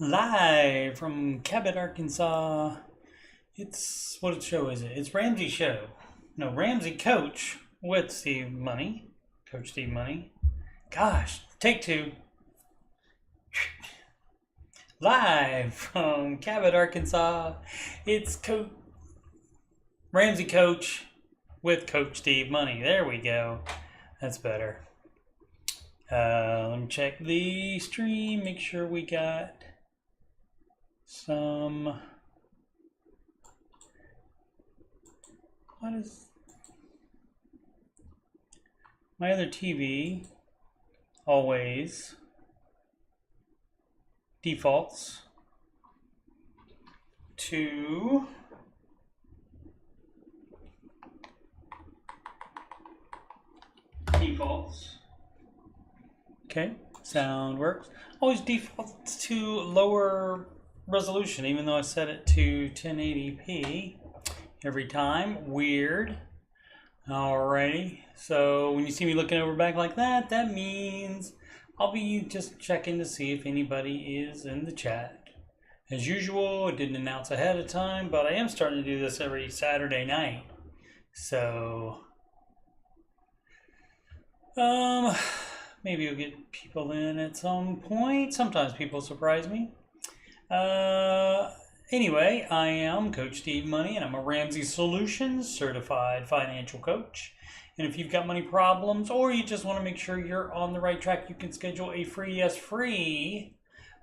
Live from Cabot, Arkansas. What show is it? It's Ramsey show. No, Ramsey Coach with Steve Money. Coach Steve Money. Gosh, take two. Live from Cabot, Arkansas. It's Ramsey Coach with Coach Steve Money. There we go. That's better. Let me check the stream, make sure we got some. What is my other TV? Always defaults to defaults. Okay, sound works. Always defaults to lower resolution, even though I set it to 1080p every time. Weird. Alrighty, so when you see me looking over back like that, that means I'll be just checking to see if anybody is in the chat. As usual, I didn't announce ahead of time, but I am starting to do this every Saturday night. So, maybe you'll get people in at some point. Sometimes people surprise me. Anyway, I am Coach Steve Money, and I'm a Ramsey Solutions certified financial coach. And if you've got money problems, or you just want to make sure you're on the right track, you can schedule a free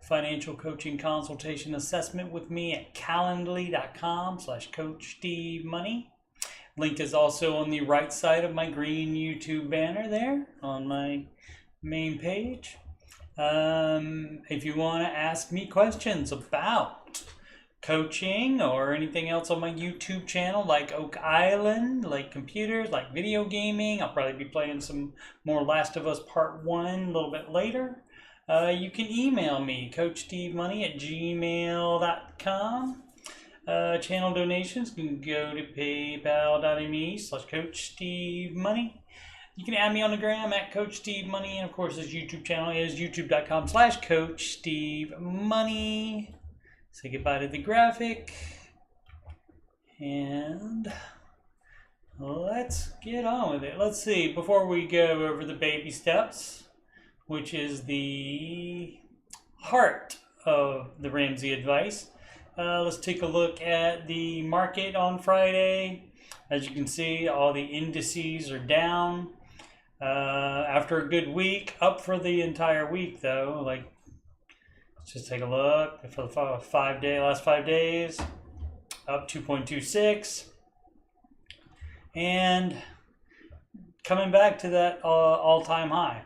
financial coaching consultation assessment with me at calendly.com/Coach Steve Money. Link is also on the right side of my green YouTube banner there on my main page. If you want to ask me questions about coaching or anything else on my YouTube channel, like Oak Island, like computers, like video gaming, I'll probably be playing some more Last of Us Part 1 a little bit later. You can email me, coachstevemoney@gmail.com. Channel donations can go to paypal.me/CoachSteveMoney. You can add me on the gram at Coach Steve Money, and of course his YouTube channel is youtube.com/Coach Steve Money. Say goodbye to the graphic, and let's get on with it. Let's see, before we go over the baby steps, which is the heart of the Ramsey advice, let's take a look at the market on Friday. As you can see, all the indices are down. After a good week, up for the entire week though. Let's just take a look for the last 5 days, up 2.26, and coming back to that all-time high.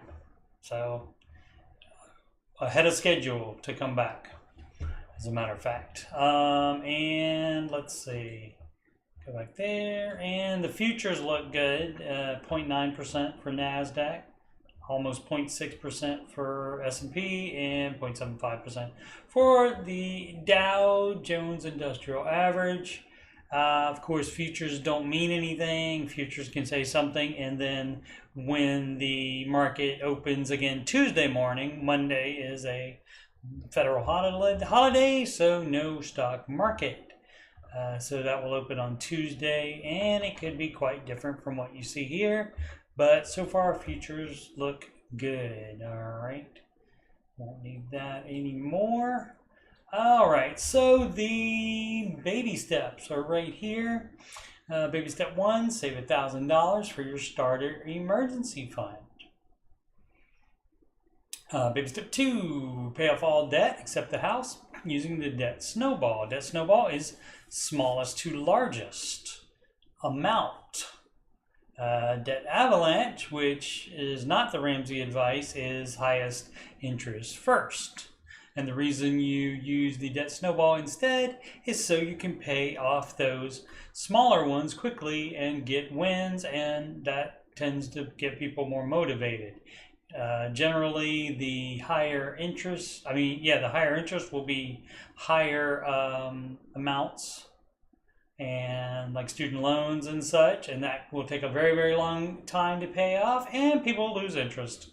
So ahead of schedule to come back, as a matter of fact. And let's see. Go back there, and the futures look good. 0.9% for NASDAQ, almost 0.6% for S&P, and 0.75% for the Dow Jones Industrial Average. Of course, futures don't mean anything. Futures can say something, and then when the market opens again Tuesday morning, Monday is a federal holiday, so no stock market. So that will open on Tuesday, and it could be quite different from what you see here. But so far, futures look good. All right. Won't need that anymore. All right. So the baby steps are right here. Baby step 1, save $1,000 for your starter emergency fund. Baby step 2, pay off all debt except the house using the debt snowball. Debt snowball is smallest to largest amount. Debt avalanche, which is not the Ramsey advice, is highest interest first. And the reason you use the debt snowball instead is so you can pay off those smaller ones quickly and get wins, and that tends to get people more motivated. Generally, the higher interest, the higher interest will be higher amounts, and like student loans and such, and that will take a very, very long time to pay off, and people lose interest.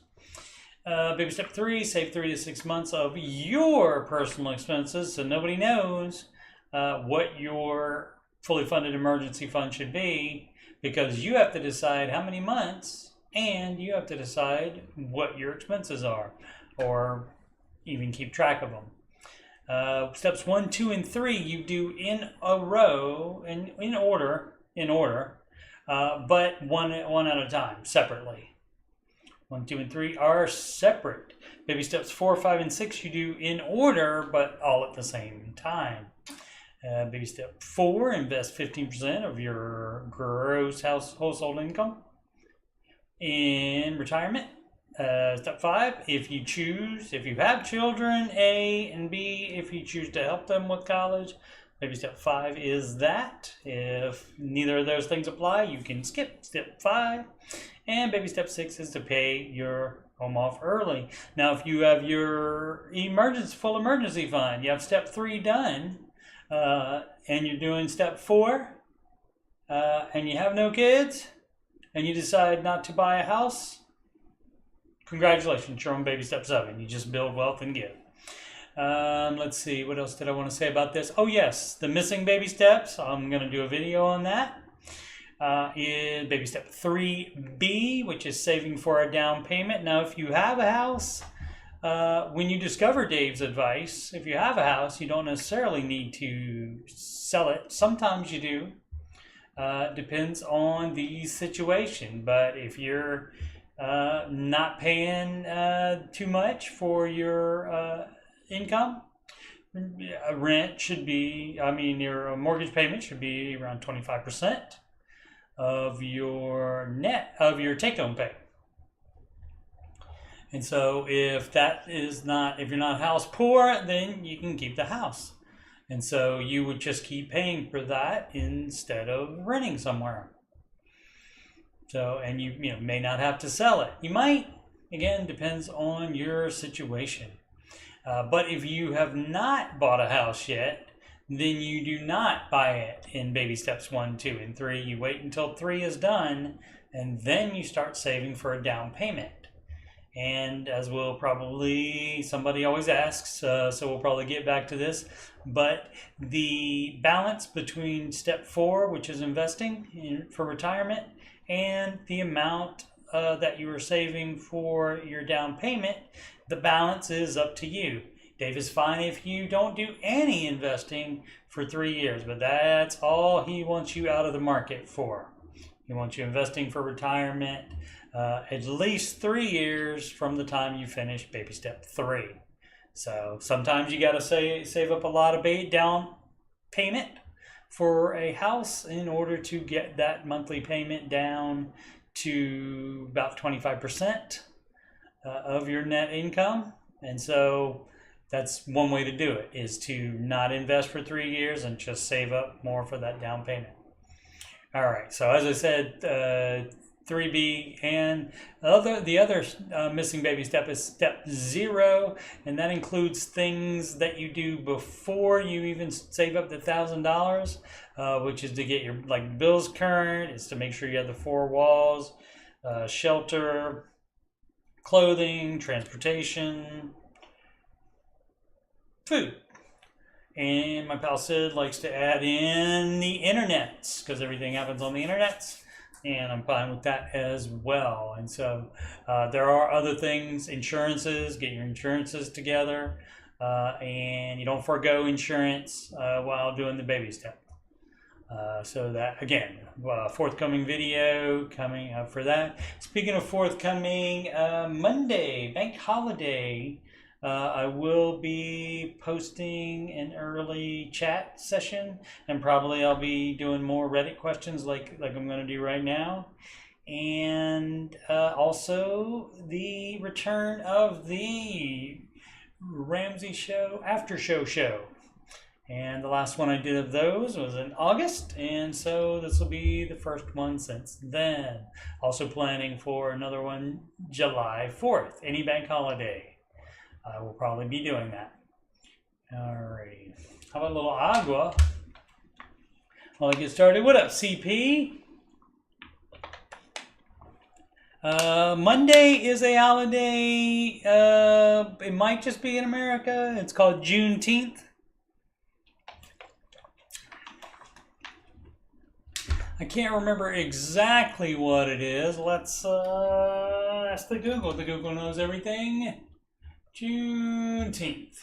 Baby step 3, save 3 to 6 months of your personal expenses so nobody knows what your fully funded emergency fund should be, because you have to decide how many months and you have to decide what your expenses are, or even keep track of them. Steps 1, 2, and 3 you do in a row, in order, but one at a time, separately. 1, 2, and 3 are separate. Baby steps 4, 5, and 6 you do in order, but all at the same time. Baby step 4, invest 15% of your gross household income in retirement. Step 5, if you have children, A, and B, if you choose to help them with college. Baby step 5 is that. If neither of those things apply, you can skip step 5. And baby step 6 is to pay your home off early. Now, if you have your full emergency fund, you have step 3 done, and you're doing step 4, and you have no kids, and you decide not to buy a house, congratulations, you're on baby step 7. You just build wealth and give. Let's see, what else did I want to say about this? Oh yes, the missing baby steps. I'm going to do a video on that. In baby step 3B, which is saving for a down payment. Now, if you have a house, when you discover Dave's advice, if you have a house, you don't necessarily need to sell it. Sometimes you do. Depends on the situation. But if you're not paying too much for your income, rent should be, your mortgage payment should be around 25% of your take-home pay. And so if you're not house poor, then you can keep the house. And so you would just keep paying for that instead of renting somewhere. So, and you may not have to sell it. You might, again, depends on your situation. But if you have not bought a house yet, then you do not buy it in baby steps 1, 2, and 3. You wait until 3 is done, and then you start saving for a down payment. And as somebody always asks, so we'll probably get back to this, but the balance between step 4, which is investing for retirement, and the amount that you are saving for your down payment, the balance is up to you. Dave is fine if you don't do any investing for 3 years, but that's all he wants you out of the market for. He wants you investing for retirement at least 3 years from the time you finish baby step 3. So sometimes you got to save up a lot of down payment for a house in order to get that monthly payment down to about 25% of your net income. And so that's one way to do it, is to not invest for 3 years and just save up more for that down payment. All right, so as I said, 3B, and the other missing baby step is step 0, and that includes things that you do before you even save up the $1,000, which is to get your bills current. It's to make sure you have the 4 walls, shelter, clothing, transportation, food. And my pal Sid likes to add in the internets, because everything happens on the internets, and I'm fine with that as well. And so there are other things, insurances, get your insurances together, and you don't forego insurance while doing the baby step. So that, again, forthcoming video coming up for that. Speaking of forthcoming, Monday, bank holiday, I will be posting an early chat session, and probably I'll be doing more Reddit questions like I'm going to do right now. And also the return of the Ramsey show, after show. And the last one I did of those was in August, and so this will be the first one since then. Also planning for another one July 4th, any bank holiday. I will probably be doing that. Alrighty. How about a little agua? While I get started. What up, CP? Monday is a holiday. It might just be in America. It's called Juneteenth. I can't remember exactly what it is. Let's ask the Google. The Google knows everything. Juneteenth.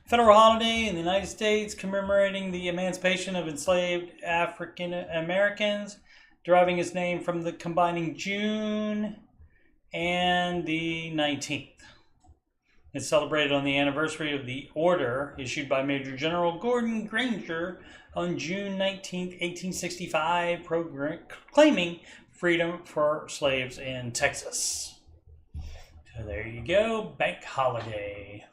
Federal holiday in the United States commemorating the emancipation of enslaved African Americans, deriving its name from the combining June and the 19th. It's celebrated on the anniversary of the order issued by Major General Gordon Granger on June 19, 1865, proclaiming freedom for slaves in Texas. So there you go, bank holiday.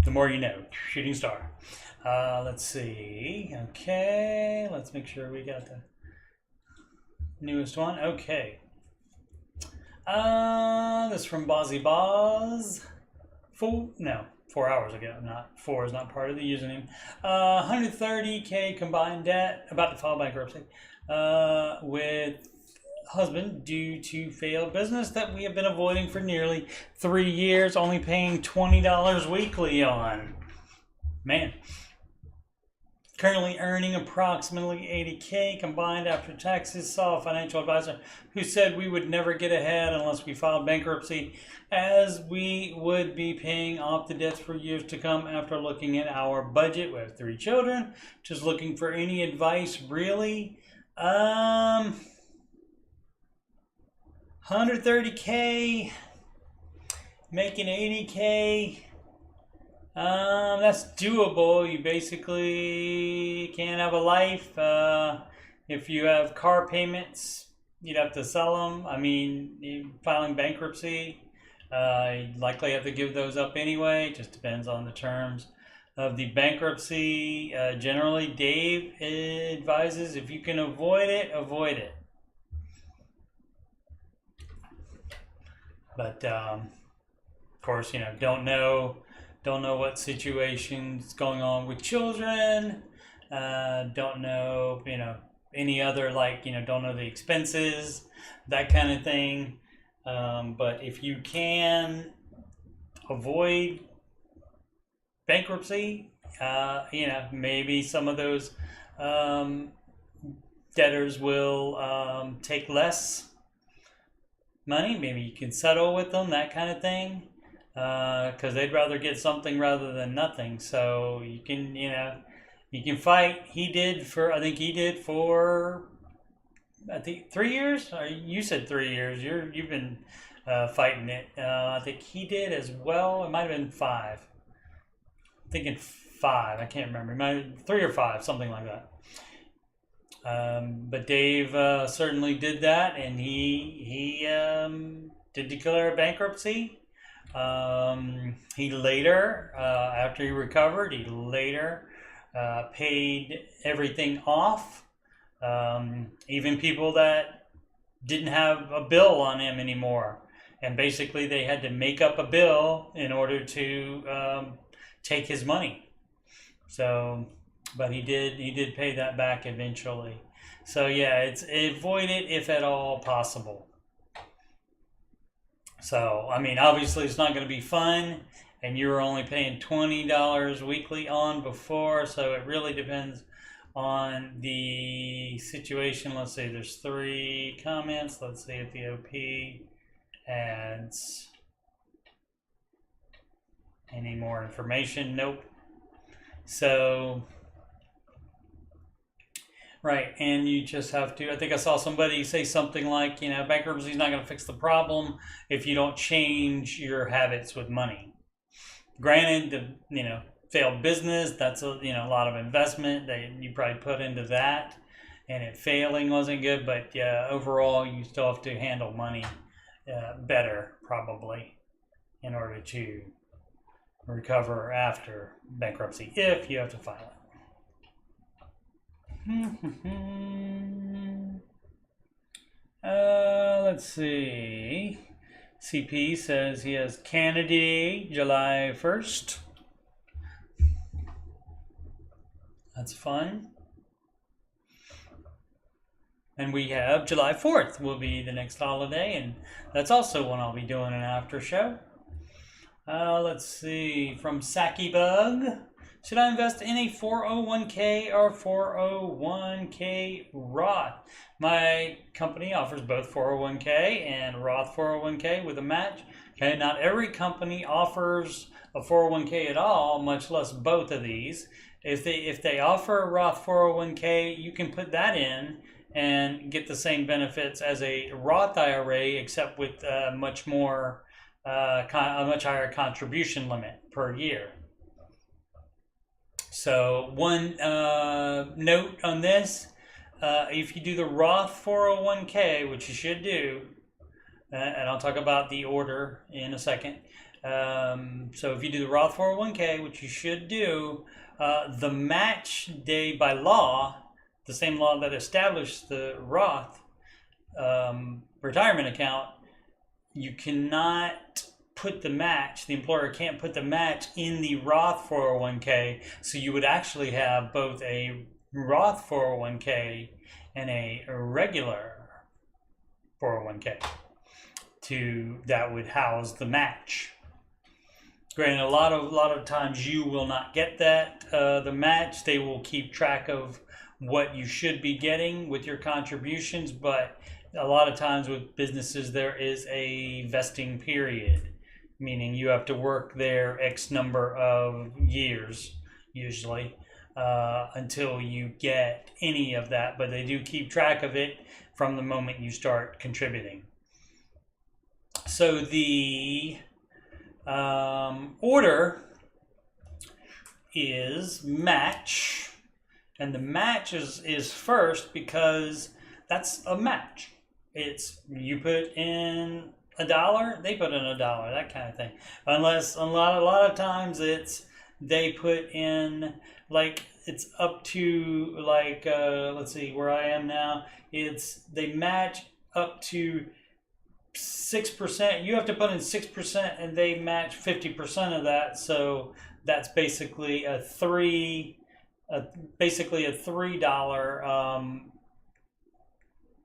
The more you know, shooting star. Let's see. Okay, let's make sure we got the newest one. Okay. This is from Bozzy Boz. 4 hours ago. Not 4 is not part of the username. 130K combined debt, about to file bankruptcy, with husband due to failed business that we have been avoiding for nearly 3 years, only paying $20 weekly on. Man. Currently earning approximately 80K combined after taxes. Saw a financial advisor who said we would never get ahead unless we filed bankruptcy, as we would be paying off the debts for years to come. After looking at our budget, we have 3 children. Just looking for any advice, really. 130K, making 80K. That's doable. You basically can't have a life. If you have car payments, you'd have to sell them. I mean, filing bankruptcy, you'd likely have to give those up anyway. It just depends on the terms of the bankruptcy. Generally, Dave advises if you can avoid it, avoid it. But of course, don't know what situation's going on with children. Don't know, any other, don't know the expenses, that kind of thing. But if you can avoid bankruptcy, maybe some of those debtors will take less money. Maybe you can settle with them, that kind of thing. Because they'd rather get something rather than nothing. So you can, you can fight. I think he did for 3 years. Or you said 3 years. You've been fighting it. I think he did as well. It might have been 5. I'm thinking 5. I can't remember. It might have been 3 or 5, something like that. But Dave certainly did that, and he did declare bankruptcy. He later, after he recovered, paid everything off. Even people that didn't have a bill on him anymore. And basically they had to make up a bill in order to take his money. So, but he did pay that back eventually. So yeah, avoid it if at all possible. So, I mean, obviously it's not going to be fun, and you were only paying $20 weekly on before, so it really depends on the situation. Let's see, there's 3 comments. Let's see if the OP adds any more information. Nope. So, right, and you just have to, I think I saw somebody say something like, bankruptcy is not going to fix the problem if you don't change your habits with money. Granted, failed business, that's a lot of investment that you probably put into that, and it failing wasn't good, but yeah, overall you still have to handle money better, probably, in order to recover after bankruptcy, if you have to file it. Let's see. CP says he has Canada July 1st. That's fun. And we have July 4th will be the next holiday, and that's also when I'll be doing an after show. Let's see, from Saki Bug. Should I invest in a 401k or 401k Roth? My company offers both 401k and Roth 401k with a match. Okay, not every company offers a 401k at all, much less both of these. If they offer a Roth 401k, you can put that in and get the same benefits as a Roth IRA, except with a much higher contribution limit per year. So one note on this, if you do the Roth 401k, which you should do, and I'll talk about the order in a second. So if you do the Roth 401k, which you should do, the match day by law, the same law that established the Roth retirement account, you cannot put the match, the employer can't put the match in the Roth 401k, so you would actually have both a Roth 401k and a regular 401k that would house the match. Granted, a lot of times you will not get that, the match. They will keep track of what you should be getting with your contributions, but a lot of times with businesses there is a vesting period, meaning you have to work there X number of years usually until you get any of that, but they do keep track of it from the moment you start contributing. So the order is match. And the match is first because that's a match. It's you put in $1, they put in $1, that kind of thing. Unless a lot of times they put in like it's up to like let's see where I am now. They match up to 6%. You have to put in 6%, and they match 50% of that. So that's basically a $3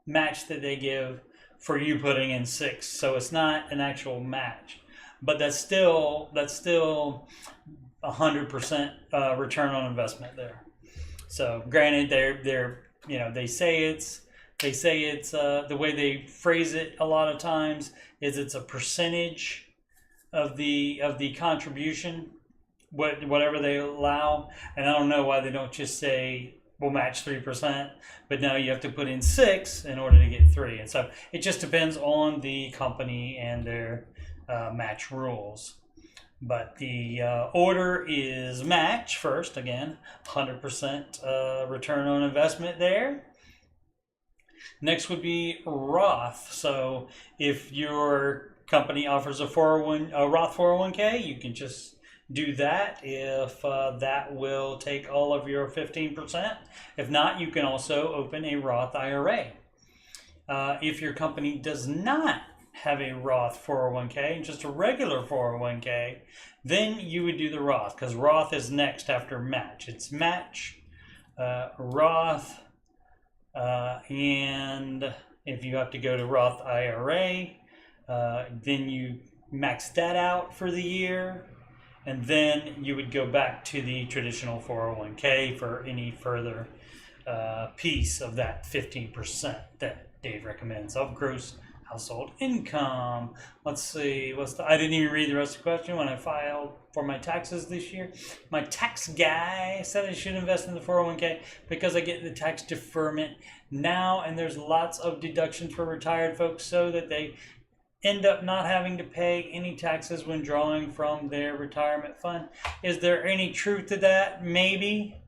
match that they give for you putting in 6. So it's not an actual match, but that's still 100% return on investment there. So granted, they say it's the way they phrase it a lot of times is it's a percentage of the contribution, whatever they allow. And I don't know why they don't just say we'll match 3%, but now you have to put in 6 in order to get 3. And so it just depends on the company and their match rules. But the order is match first, again, 100% return on investment there. Next would be Roth. So if your company offers a Roth 401k, you can just do that if that will take all of your 15%. If not, you can also open a Roth IRA. If your company does not have a Roth 401k, just a regular 401k, then you would do the Roth, because Roth is next after match. It's match, Roth, and if you have to go to Roth IRA, then you max that out for the year, and then you would go back to the traditional 401k for any further piece of that 15% that Dave recommends of gross household income. Let's see, I didn't even read the rest of the question when I filed for my taxes this year. My tax guy said I should invest in the 401k because I get the tax deferment now, and there's lots of deductions for retired folks so that they end up not having to pay any taxes when drawing from their retirement fund. Is there any truth to that? Maybe.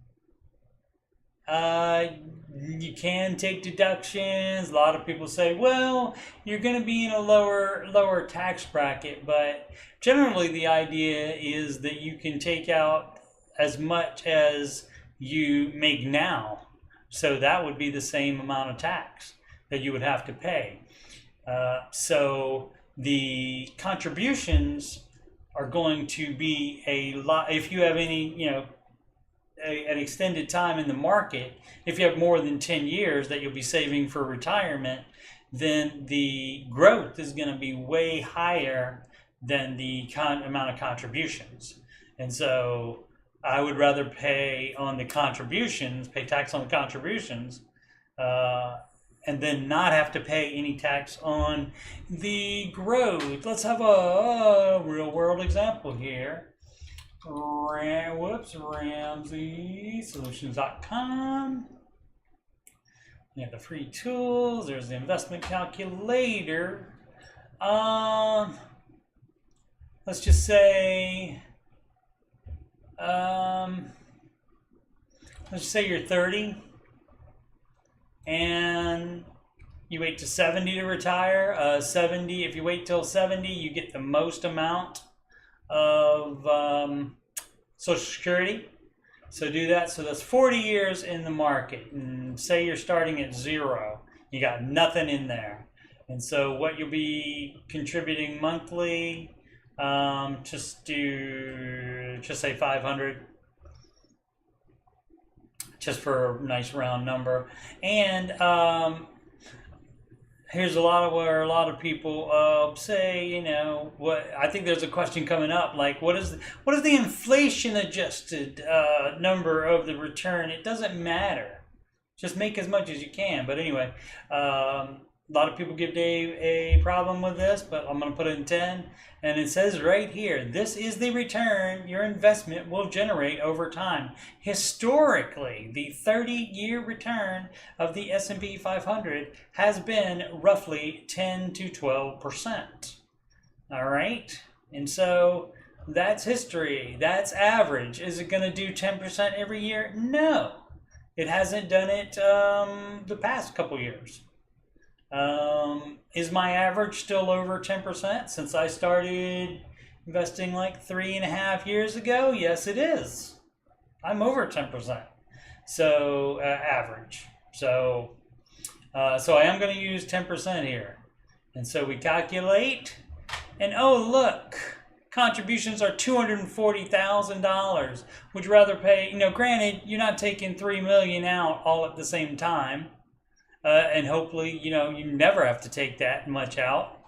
You can take deductions. A lot of people say, well, you're going to be in a lower tax bracket, but generally the idea is that you can take out as much as you make now. So that would be the same amount of tax that you would have to pay. So the contributions are going to be a lot. If you have any, an extended time in the market, if you have more than 10 years that you'll be saving for retirement, then the growth is going to be way higher than the amount of contributions. And so I would rather pay on the contributions, pay tax on the contributions, and then not have to pay any tax on the growth. Let's have a real world example here. Ramsey Solutions.com. You have the free tools. There's the investment calculator. Let's just say, you're 30 and you wait to 70 to retire. 70, if you wait till 70, you get the most amount of Social Security. So do that. So that's 40 years in the market. And say you're starting at 0. You got nothing in there. And so what you'll be contributing monthly, just say 500. Just for a nice round number. And here's where a lot of people say, you know, what I think there's a question coming up, like what is the inflation adjusted number of the return? It doesn't matter. Just make as much as you can. But anyway, a lot of people give Dave a problem with this, but I'm going to put it in 10. And it says right here, this is the return your investment will generate over time. Historically, the 30-year return of the S&P 500 has been roughly 10 to 12%. All right? And so that's history. That's average. Is it going to do 10% every year? No. It hasn't done it the past couple years. Is my average still over 10% since I started investing like 3.5 years ago? Yes, it is. I'm over 10%. So average. So I am going to use 10% here. And so we calculate, and oh look, contributions are $240,000. Would you rather pay? You know, granted, you're not taking $3 million out all at the same time. And hopefully, you know, you never have to take that much out.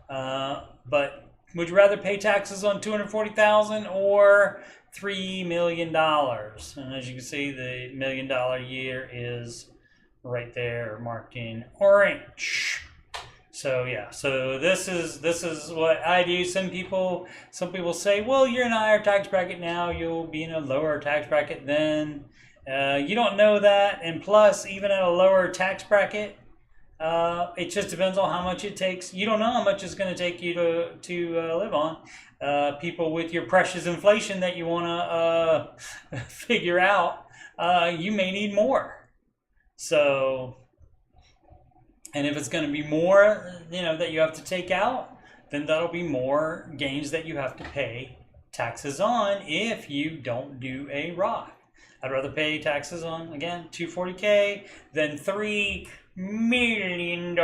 But would you rather pay taxes on $240,000 or $3 million? And as you can see, the $1 million year is right there, marked in orange. So yeah, so this is what I do. Some people say, well, you're in a higher tax bracket now. You'll be in a lower tax bracket then. You don't know that, and plus, even at a lower tax bracket, it just depends on how much it takes. You don't know how much it's going to take you to live on. People with your precious inflation that you want to figure out, you may need more. So, and if it's going to be more, you know, that you have to take out, then that'll be more gains that you have to pay taxes on if you don't do a Roth. I'd rather pay taxes on, again, $240K than $3 million.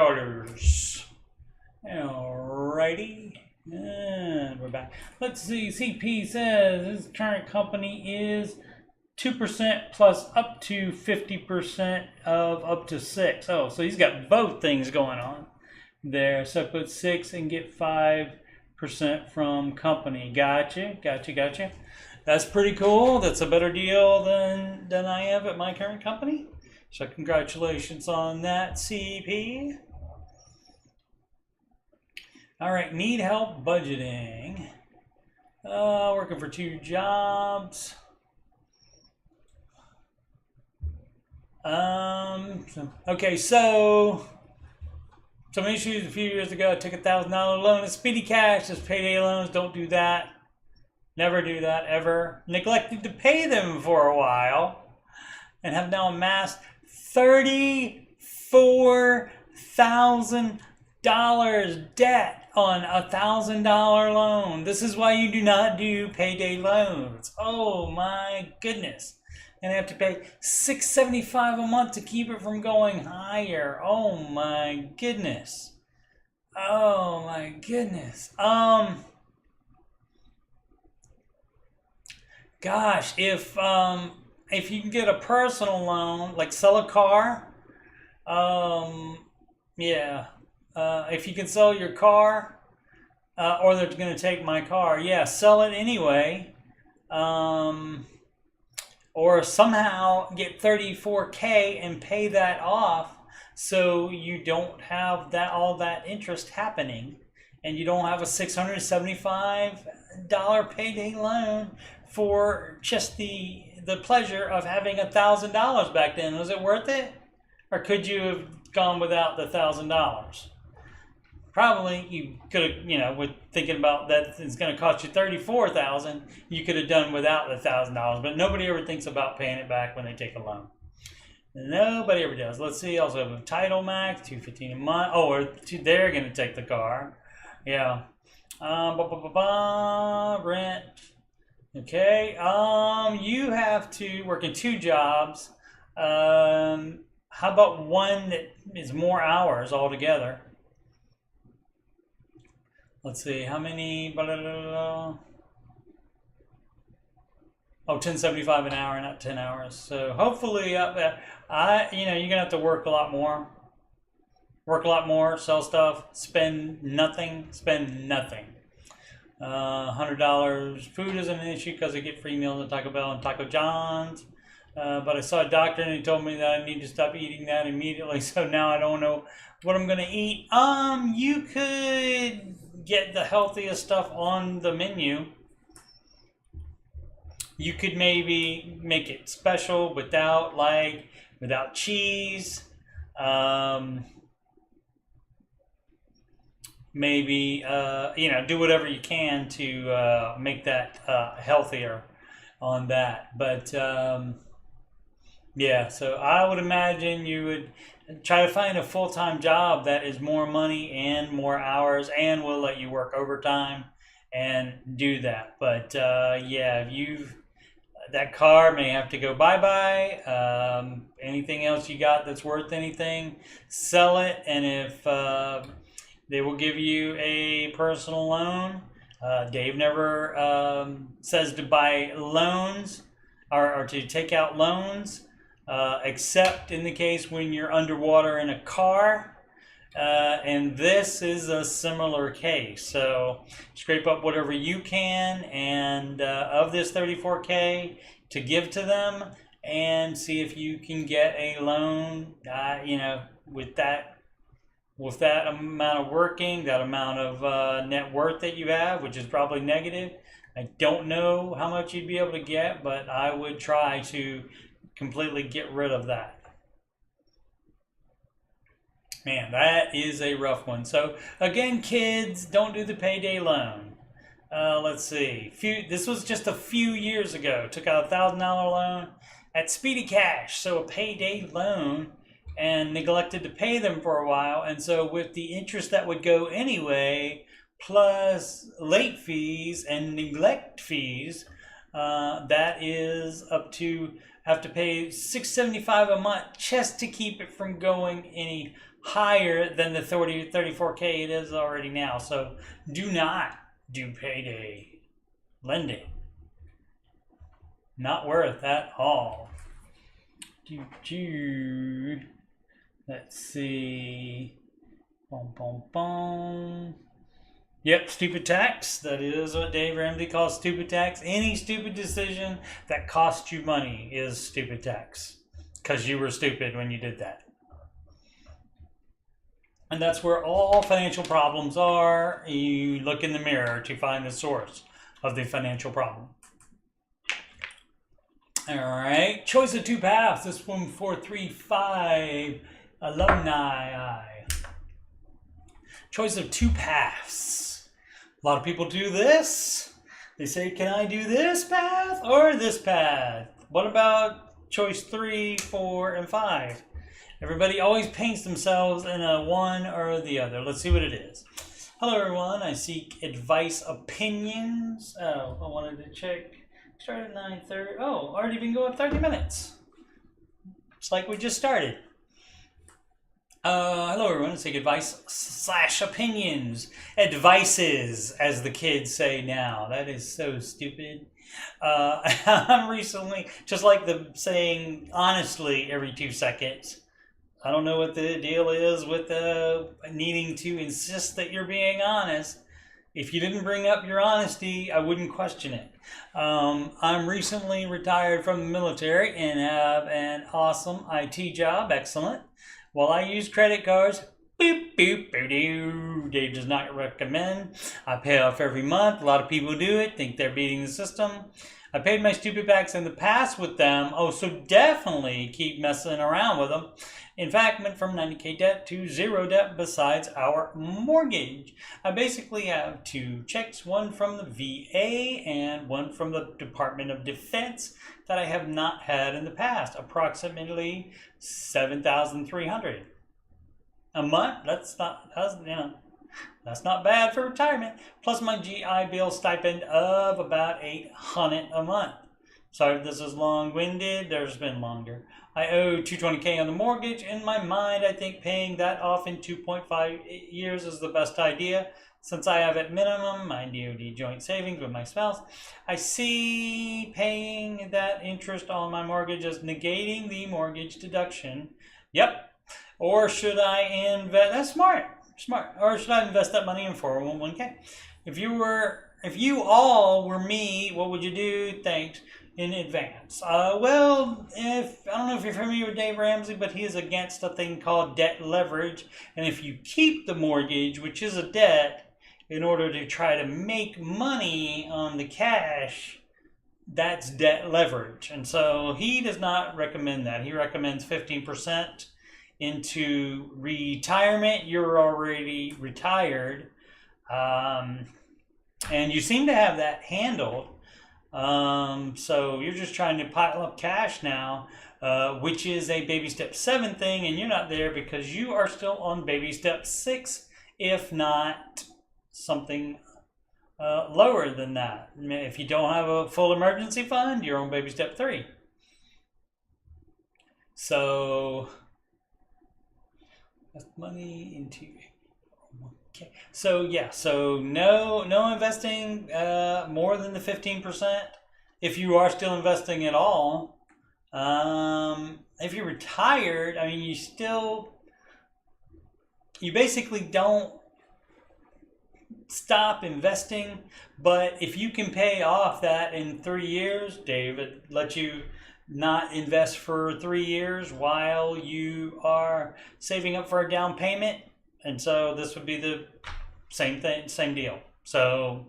Alrighty. And we're back. Let's see. CP says his current company is 2% plus up to 50% of up to 6. Oh, so he's got both things going on there. So put 6 and get 5% from company. Gotcha. That's pretty cool. That's a better deal than I have at my current company. So congratulations on that, CP. All right, need help budgeting. Working for 2 jobs. Okay, so some issues a few years ago. I took a $1,000 loan at Speedy Cash. Just payday loans. Don't do that. Never do that, ever. Neglected to pay them for a while and have now amassed $34,000 debt on a $1,000 loan. This is why you do not do payday loans. Oh my goodness. And I have to pay $675 a month to keep it from going higher. Oh my goodness. Oh my goodness. Gosh, if if you can get a personal loan, like sell a car, yeah. If you can sell your car, or they're going to take my car, yeah, sell it anyway. Or somehow get 34K and pay that off, so you don't have that all that interest happening, and you don't have a $675 payday loan for just the pleasure of having $1,000 back then. Was it worth it, or could you have gone without the $1,000? Probably you could have, with thinking about that it's going to cost you $34,000, you could have done without the $1,000. But nobody ever thinks about paying it back when they take a loan. Nobody ever does. Let's see. Also have a title max, $215 a month. Oh, or they're going to take the car. Yeah. Rent. Okay. You have to work in 2 jobs. How about one that is more hours altogether? Let's see, how many, blah, blah, blah, blah. Oh, $10.75 an hour, not 10 hours. So hopefully up there, you're gonna have to work a lot more. Sell stuff, spend nothing. $100 food isn't an issue because I get free meals at Taco Bell and Taco John's. But I saw a doctor and he told me that I need to stop eating that immediately. So now I don't know what I'm gonna eat. You could get the healthiest stuff on the menu. You could maybe make it special without cheese. Maybe do whatever you can to make that healthier on that. But yeah, so I would imagine you would try to find a full-time job that is more money and more hours and will let you work overtime and do that. But yeah, that car may have to go bye-bye. Anything else you got that's worth anything, sell it. And if they will give you a personal loan, Dave never says to buy loans or to take out loans. Except in the case when you're underwater in a car, and this is a similar case. So scrape up whatever you can, and of this 34K to give to them, and see if you can get a loan. With that amount of working, that amount of net worth that you have, which is probably negative. I don't know how much you'd be able to get, but I would try to completely get rid of that. Man, that is a rough one. So again, kids, don't do the payday loan. Let's see. This was just a few years ago. Took out a $1,000 loan at Speedy Cash, so a payday loan, and neglected to pay them for a while. And so with the interest that would go anyway, plus late fees and neglect fees, that is up to have to pay $675 a month just to keep it from going any higher than the 34K it is already now. So do not do payday lending. Not worth at all. Let's see. Yep, stupid tax. That is what Dave Ramsey calls stupid tax. Any stupid decision that costs you money is stupid tax, because you were stupid when you did that. And that's where all financial problems are. You look in the mirror to find the source of the financial problem. All right, choice of 2 paths. This one 435 alumni. Choice of 2 paths. A lot of people do this. They say, can I do this path or this path? What about choice 3, 4, and 5? Everybody always paints themselves in a one or the other. Let's see what it is. Hello, everyone. I seek advice, opinions. Oh, I wanted to check. Start at 9:30. Oh, already been going 30 minutes. It's like we just started. Hello, everyone. I seek advice / opinions. Advices, as the kids say now. That is so stupid. I'm recently, just like the saying honestly every 2 seconds. I don't know what the deal is with needing to insist that you're being honest. If you didn't bring up your honesty, I wouldn't question it. I'm recently retired from the military and have an awesome IT job. Excellent. While I use credit cards, boop, boop, boop, doo. Dave does not recommend. I pay off every month. A lot of people do it, think they're beating the system. I paid my stupid backs in the past with them. Oh, so definitely keep messing around with them. In fact, went from 90K debt to zero debt besides our mortgage. I basically have 2 checks, one from the VA and one from the Department of Defense that I have not had in the past. Approximately $7,300 a month. That's not bad for retirement. Plus my GI Bill stipend of about $800 a month. Sorry if this is long-winded. There's been longer. I owe $220K on the mortgage. In my mind, I think paying that off in 2.5 years is the best idea. Since I have at minimum my DoD joint savings with my spouse, I see paying that interest on my mortgage as negating the mortgage deduction. Yep. Or should I invest? That's smart. Or should I invest that money in 401k? If you all were me, what would you do? Thanks in advance. Well, I don't know if you're familiar with Dave Ramsey, but he is against a thing called debt leverage. And if you keep the mortgage, which is a debt, in order to try to make money on the cash, that's debt leverage. And so he does not recommend that. He recommends 15% into retirement. You're already retired. And you seem to have that handled. So you're just trying to pile up cash now, which is a baby step 7 thing, and you're not there because you are still on baby step 6, if not something lower than that. If you don't have a full emergency fund, you're on baby step 3. So that's money into. Okay. So yeah, so no investing more than the 15%. If you are still investing at all, if you're retired, I mean, you basically don't stop investing. But if you can pay off that in 3 years, David, let you not invest for 3 years while you are saving up for a down payment. And so this would be the same thing, same deal. So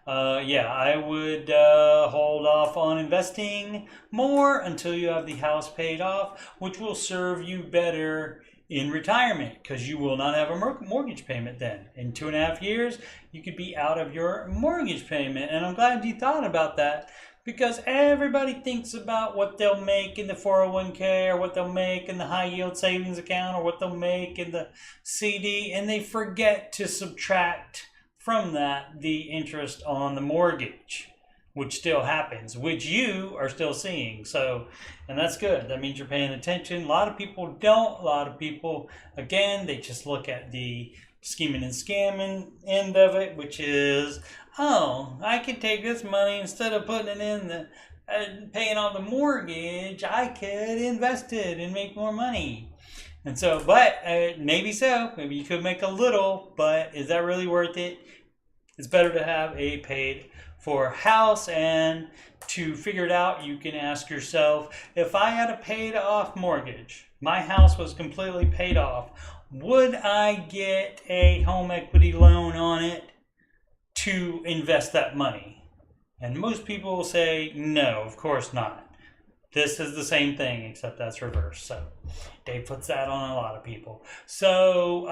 yeah, I would hold off on investing more until you have the house paid off, which will serve you better in retirement because you will not have a mortgage payment then. In 2.5 years, you could be out of your mortgage payment. And I'm glad you thought about that, because everybody thinks about what they'll make in the 401k or what they'll make in the high yield savings account or what they'll make in the CD, and they forget to subtract from that the interest on the mortgage, which still happens, which you are still seeing. So, and that's good. That means you're paying attention. A lot of people don't. A lot of people, again, they just look at the scheming and scamming end of it, which is, oh, I can take this money instead of putting it in the paying off the mortgage, I could invest it and make more money. And so, but maybe so. Maybe you could make a little, but is that really worth it? It's better to have a paid for house, and to figure it out, you can ask yourself, if I had a paid off mortgage, my house was completely paid off, would I get a home equity loan on it to invest that money? And most people will say, no, of course not. This is the same thing, except that's reversed. So Dave puts that on a lot of people. So,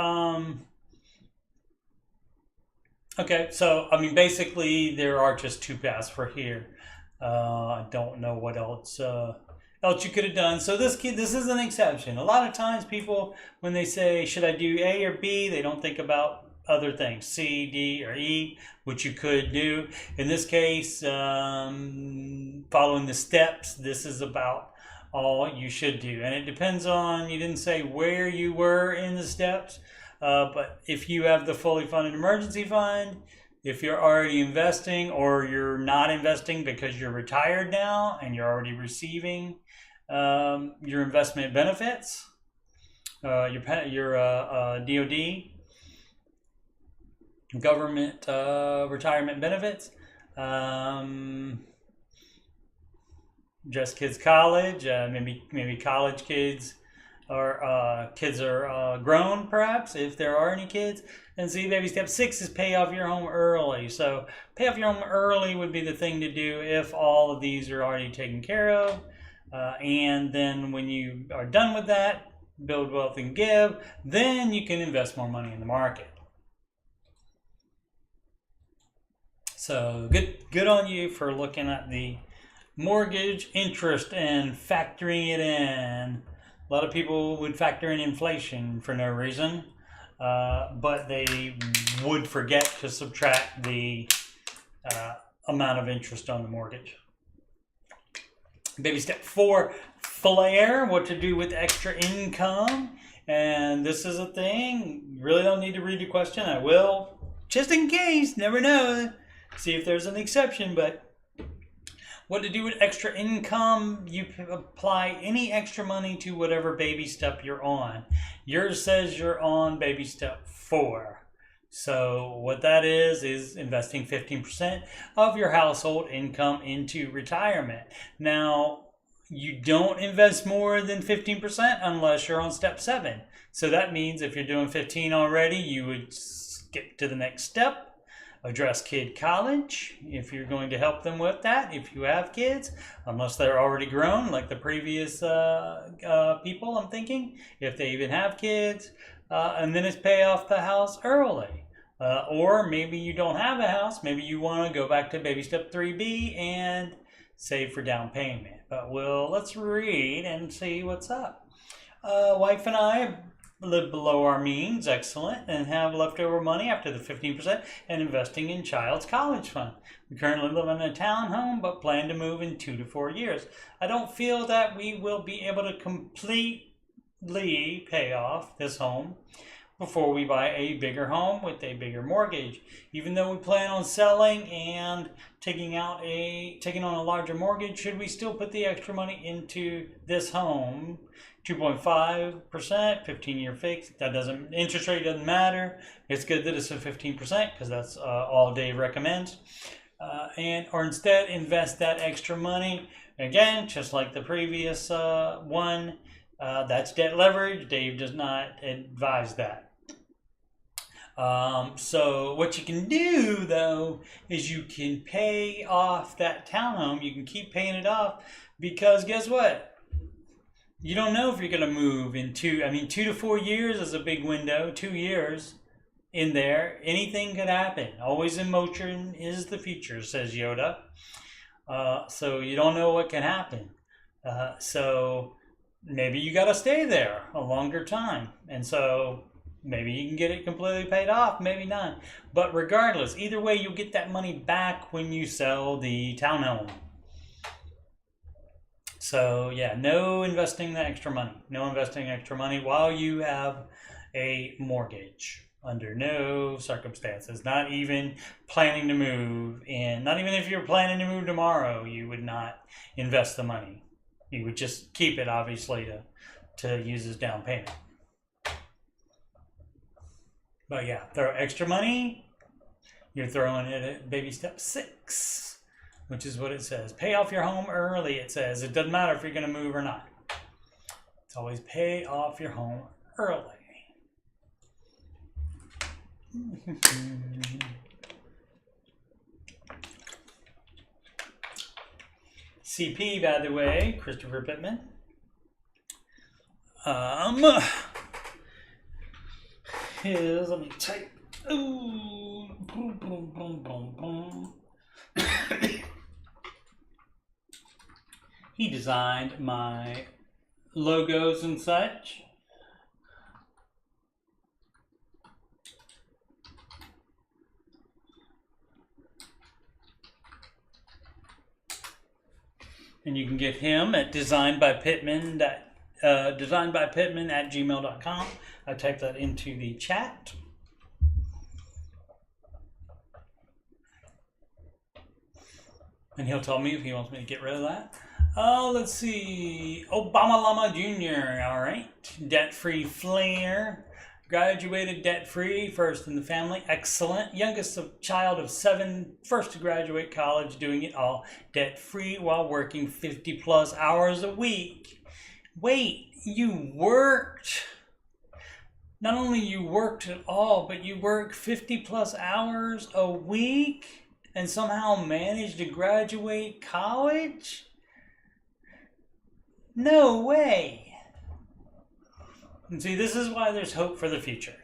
okay, so, I mean, basically, there are just 2 paths for here. I don't know what else you could have done. So this is an exception. A lot of times people, when they say, should I do A or B, they don't think about other things, C, D, or E, which you could do. In this case, following the steps, this is about all you should do. And it depends on, you didn't say where you were in the steps, but if you have the fully funded emergency fund, if you're already investing or you're not investing because you're retired now and you're already receiving your investment benefits, your DOD, government retirement benefits, just kids college, maybe college kids, or kids are grown, perhaps, if there are any kids. And see, baby step 6 is pay off your home early. So pay off your home early would be the thing to do if all of these are already taken care of. And then when you are done with that, build wealth and give, then you can invest more money in the market. So good on you for looking at the mortgage interest and factoring it in. A lot of people would factor in inflation for no reason, but they would forget to subtract the amount of interest on the mortgage. Baby step 4, flare, what to do with extra income. And this is a thing, you really don't need to read the question. I will, just in case, never know, see if there's an exception. But what to do with extra income, you apply any extra money to whatever baby step you're on. Yours says you're on baby step 4. So what that is investing 15% of your household income into retirement. Now, you don't invest more than 15% unless you're on step 7. So that means if you're doing 15 already, you would skip to the next step. Address kid college, if you're going to help them with that, if you have kids, unless they're already grown, like the previous people, I'm thinking, if they even have kids. And then it's pay off the house early. Or maybe you don't have a house, maybe you want to go back to baby step 3B and save for down payment. But let's read and see what's up. Wife and I live below our means, excellent, and have leftover money after the 15% and investing in child's college fund. We currently live in a townhome, but plan to move in 2 to 4 years. I don't feel that we will be able to completely pay off this home before we buy a bigger home with a bigger mortgage. Even though we plan on selling and taking on a larger mortgage, should we still put the extra money into this home? 2.5%, 15-year fix. Interest rate doesn't matter. It's good that it's a 15% because that's all Dave recommends. Or instead invest that extra money. Again, just like the previous one, that's debt leverage. Dave does not advise that. So what you can do though is you can pay off that townhome. You can keep paying it off because guess what? You don't know if you're going to move in 2 to 4 years is a big window. 2 years in there, anything could happen. Always in motion is the future, says Yoda. So you don't know what can happen. So maybe you got to stay there a longer time. And so maybe you can get it completely paid off, maybe not. But regardless, either way, you'll get that money back when you sell the townhome. So yeah, no investing the extra money. No investing extra money while you have a mortgage. Under no circumstances. Not even planning to move. And not even if you're planning to move tomorrow, you would not invest the money. You would just keep it, obviously, to use as down payment. But yeah, throw extra money. You're throwing it at baby step 6. Which is what it says. Pay off your home early, it says. It doesn't matter if you're going to move or not. It's always pay off your home early. CP, by the way, Christopher Pittman. Let me type. Ooh, boom, boom, boom, boom, boom. He designed my logos and such. And you can get him at designedbypittman @gmail.com. I typed that into the chat. And he'll tell me if he wants me to get rid of that. Let's see. Obama Llama Jr. All right. Debt-free flair. Graduated debt-free, first in the family. Excellent. Youngest child of 7, first to graduate college, doing it all debt-free while working 50 plus hours a week. Wait, you worked. Not only you worked at all, but you worked 50 plus hours a week and somehow managed to graduate college? No way. And see, this is why there's hope for the future.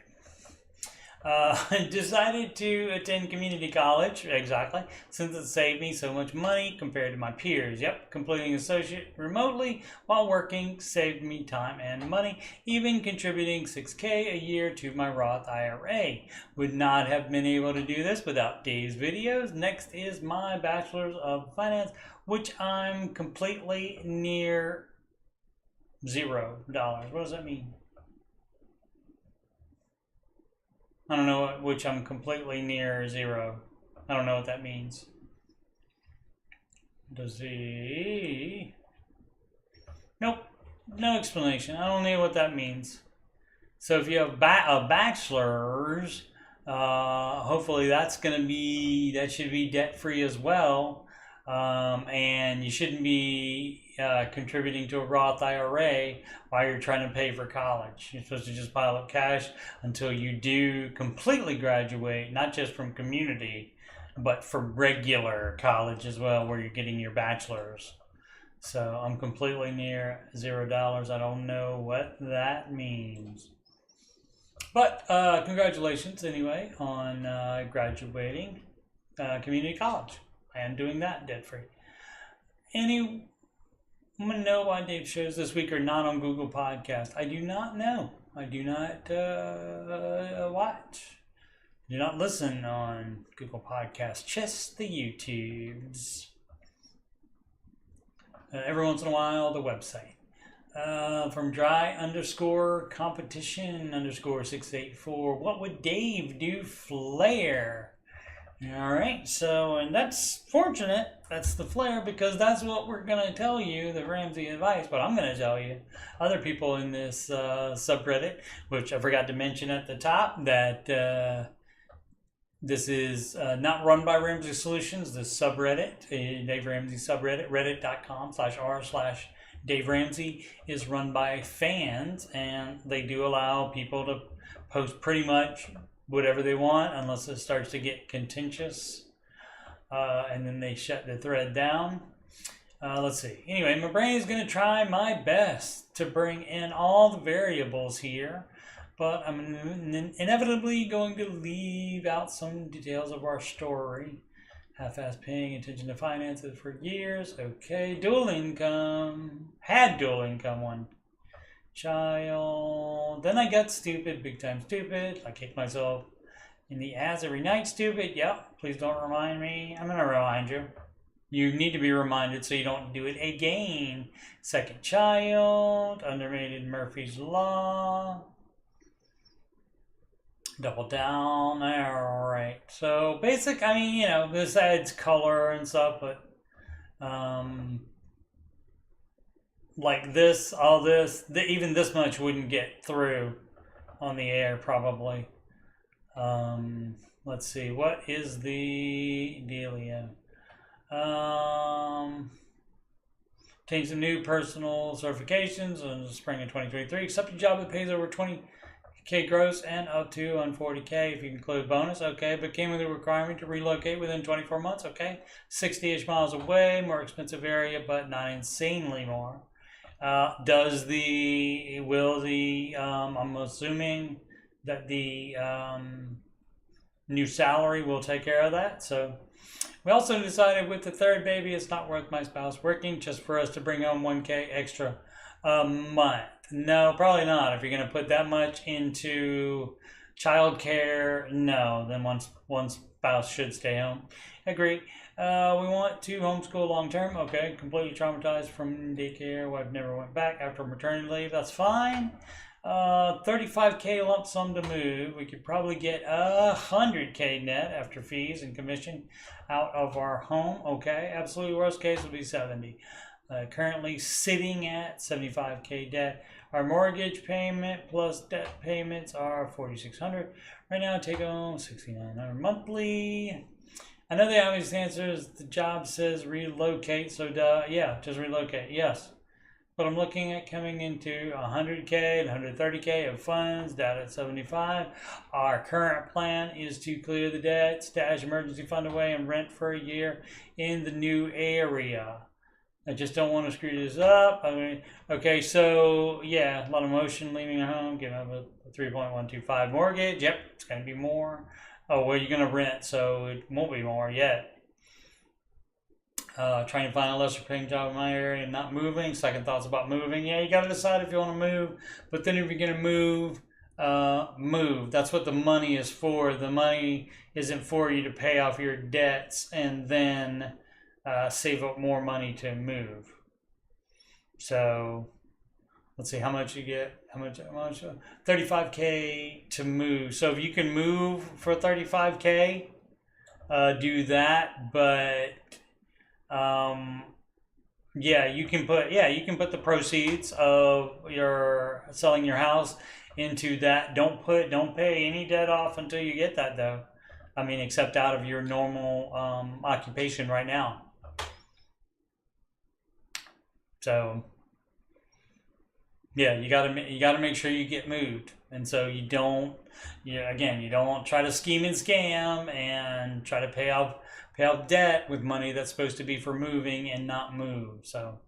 Decided to attend community college, exactly, since it saved me so much money compared to my peers. Yep, completing associate remotely while working saved me time and money, even contributing $6K a year to my Roth IRA. Would not have been able to do this without Dave's videos. Next is my Bachelor's of Finance, which I'm completely near $0. What does that mean? I don't know, which I'm completely near 0. I don't know what that means. Does he? Nope, no explanation. I don't know what that means. So if you have a bachelor's, hopefully that should be debt-free as well. And you shouldn't be contributing to a Roth IRA while you're trying to pay for college. You're supposed to just pile up cash until you do completely graduate, not just from community, but from regular college as well, where you're getting your bachelor's. So I'm completely near $0. I don't know what that means. But congratulations anyway on graduating community college and doing that debt-free. Anyone know why Dave's shows this week are not on Google Podcast? I do not know. I do not watch. I do not listen on Google Podcast. Just the YouTubes. Every once in a while, the website. From dry_competition_684. What would Dave do? Flair. All right, so, and that's fortunate. That's the flair, because that's what we're going to tell you, the Ramsey advice. But I'm going to tell you, other people in this subreddit, which I forgot to mention at the top, that this is not run by Ramsey Solutions. This subreddit, Dave Ramsey subreddit, reddit.com/r/Dave Ramsey, is run by fans, and they do allow people to post pretty much whatever they want unless it starts to get contentious, and then they shut the thread down. Let's see. Anyway, my brain is going to try my best to bring in all the variables here, but I'm inevitably going to leave out some details of our story. Half-ass paying attention to finances for years. Okay, dual income. Had dual income one child. Then I got stupid, big time stupid. I kicked myself in the ass every night, stupid. Yep, please don't remind me. I'm going to remind you. You need to be reminded so you don't do it again. Second child, underrated Murphy's Law. Double down. All right. So basic, I mean, you know, this adds color and stuff, but like this, all this, even this much wouldn't get through on the air probably. Let's see, what is the dealio? Obtained some new personal certifications in the spring of 2023. Accept a job that pays over 20K gross and up to on 40K if you include bonus. Okay, but came with a requirement to relocate within 24 months. Okay, 60-ish miles away, more expensive area, but not insanely more. I'm assuming that the new salary will take care of that. So we also decided with the third baby, it's not worth my spouse working just for us to bring home 1K extra a month. No, probably not. If you're going to put that much into childcare, no, then one spouse should stay home. Agree. We want to homeschool long term. Okay, completely traumatized from daycare. Wife never went back after maternity leave. That's fine. $35K lump sum to move. We could probably get $100K net after fees and commission out of our home. Okay, absolutely worst case would be 70. Currently sitting at 75K debt. Our mortgage payment plus debt payments are $4,600. Right now, take home $6,900 monthly. I know the obvious answer is the job says relocate, so yeah, just relocate. Yes. But I'm looking at coming into 100K and 130K of funds, down at 75. Our current plan is to clear the debt, stash emergency fund away, and rent for a year in the new area. I just don't want to screw this up. I mean, okay, so yeah, a lot of motion leaving home, giving up a 3.125 mortgage. Yep, it's going to be more. Oh, well, you're going to rent, so it won't be more yet. Trying to find a lesser paying job in my area and not moving. Second thoughts about moving. Yeah, you got to decide if you want to move. But then if you're going to move, move. That's what the money is for. The money isn't for you to pay off your debts and then save up more money to move. So let's see how much you get. How much? 35K to move. So if you can move for 35K, do that. But yeah, you can put the proceeds of your selling your house into that. Don't pay any debt off until you get that though. I mean, except out of your normal occupation right now. So yeah, you gotta make sure you get moved, and so you don't try to scheme and scam and try to pay off debt with money that's supposed to be for moving and not move. So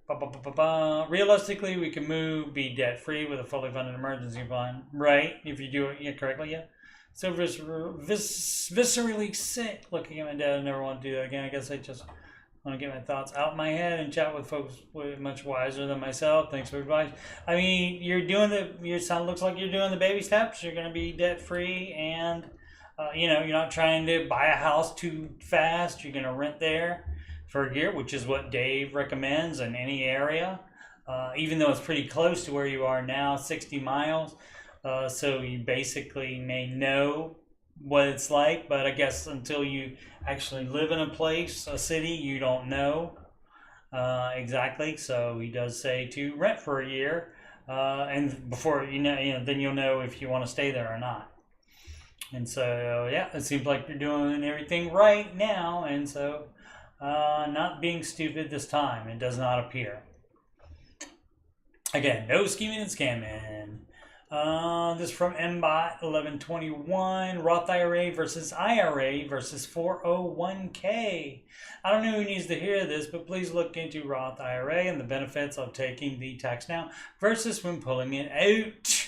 realistically, we can move, be debt free with a fully funded emergency fund, right? If you do it correctly, yeah. So viscerally sick looking at my dad. I never want to do that again. I guess I just want to get my thoughts out of my head and chat with folks much wiser than myself. Thanks for advice. I mean, your son looks like you're doing the baby steps. You're going to be debt free, and you're not trying to buy a house too fast. You're going to rent there for a year, which is what Dave recommends in any area, even though it's pretty close to where you are now, 60 miles. So you basically may know what it's like, but I guess until you actually live in a place, a city, you don't know exactly. So he does say to rent for a year, and before then you'll know if you want to stay there or not. And so yeah, it seems like you're doing everything right now, and so not being stupid this time. It does not appear. Again, no scheming and scamming. This is from MBOT 1121. Roth IRA versus IRA versus 401k. I don't know who needs to hear this, but please look into Roth IRA and the benefits of taking the tax now versus when pulling it out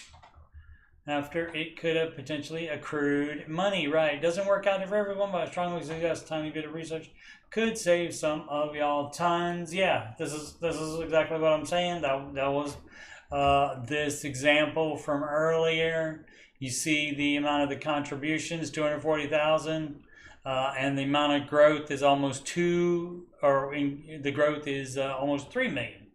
after it could have potentially accrued money. Right, doesn't work out for everyone, but I strongly suggest a tiny bit of research could save some of y'all tons. Yeah, this is exactly what I'm saying. That was this example from earlier. You see the amount of the contributions, 240,000, and the amount of growth is almost the growth is almost 3 million.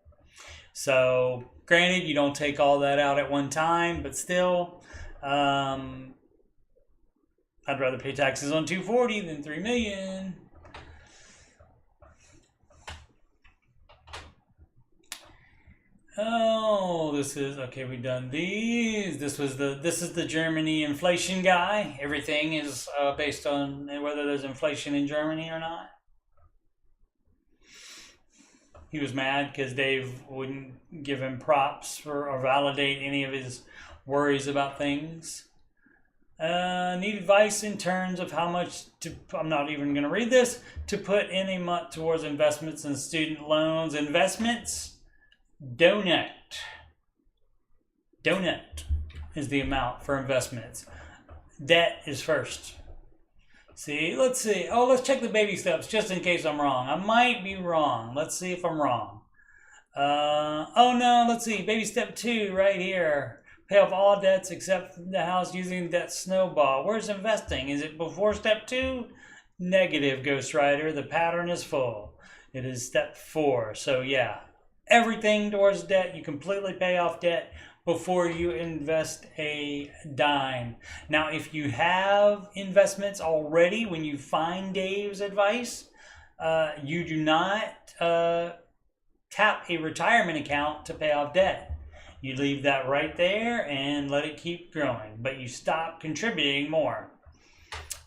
So granted, you don't take all that out at one time, but still, I'd rather pay taxes on 240 than 3 million. Oh, this is okay. We've done these. This is the Germany inflation guy. Everything is based on whether there's inflation in Germany or not. He was mad because Dave wouldn't give him props or validate any of his worries about things. Need advice in terms of how much I'm not even going to read this, to put in a month towards investments and student loans. Investments. Donut is the amount for investments. Debt is first. Let's see. Oh, let's check the baby steps just in case I'm wrong. I might be wrong. Let's see if I'm wrong. Oh no, let's see. Baby step 2 right here. Pay off all debts except the house using debt snowball. Where's investing? Is it before step 2? Negative, Ghost Rider. The pattern is full. It is step 4. So yeah. everything towards debt. You completely pay off debt before you invest a dime. Now, if you have investments already, when you find Dave's advice, you do not tap a retirement account to pay off debt. You leave that right there and let it keep growing, but you stop contributing more.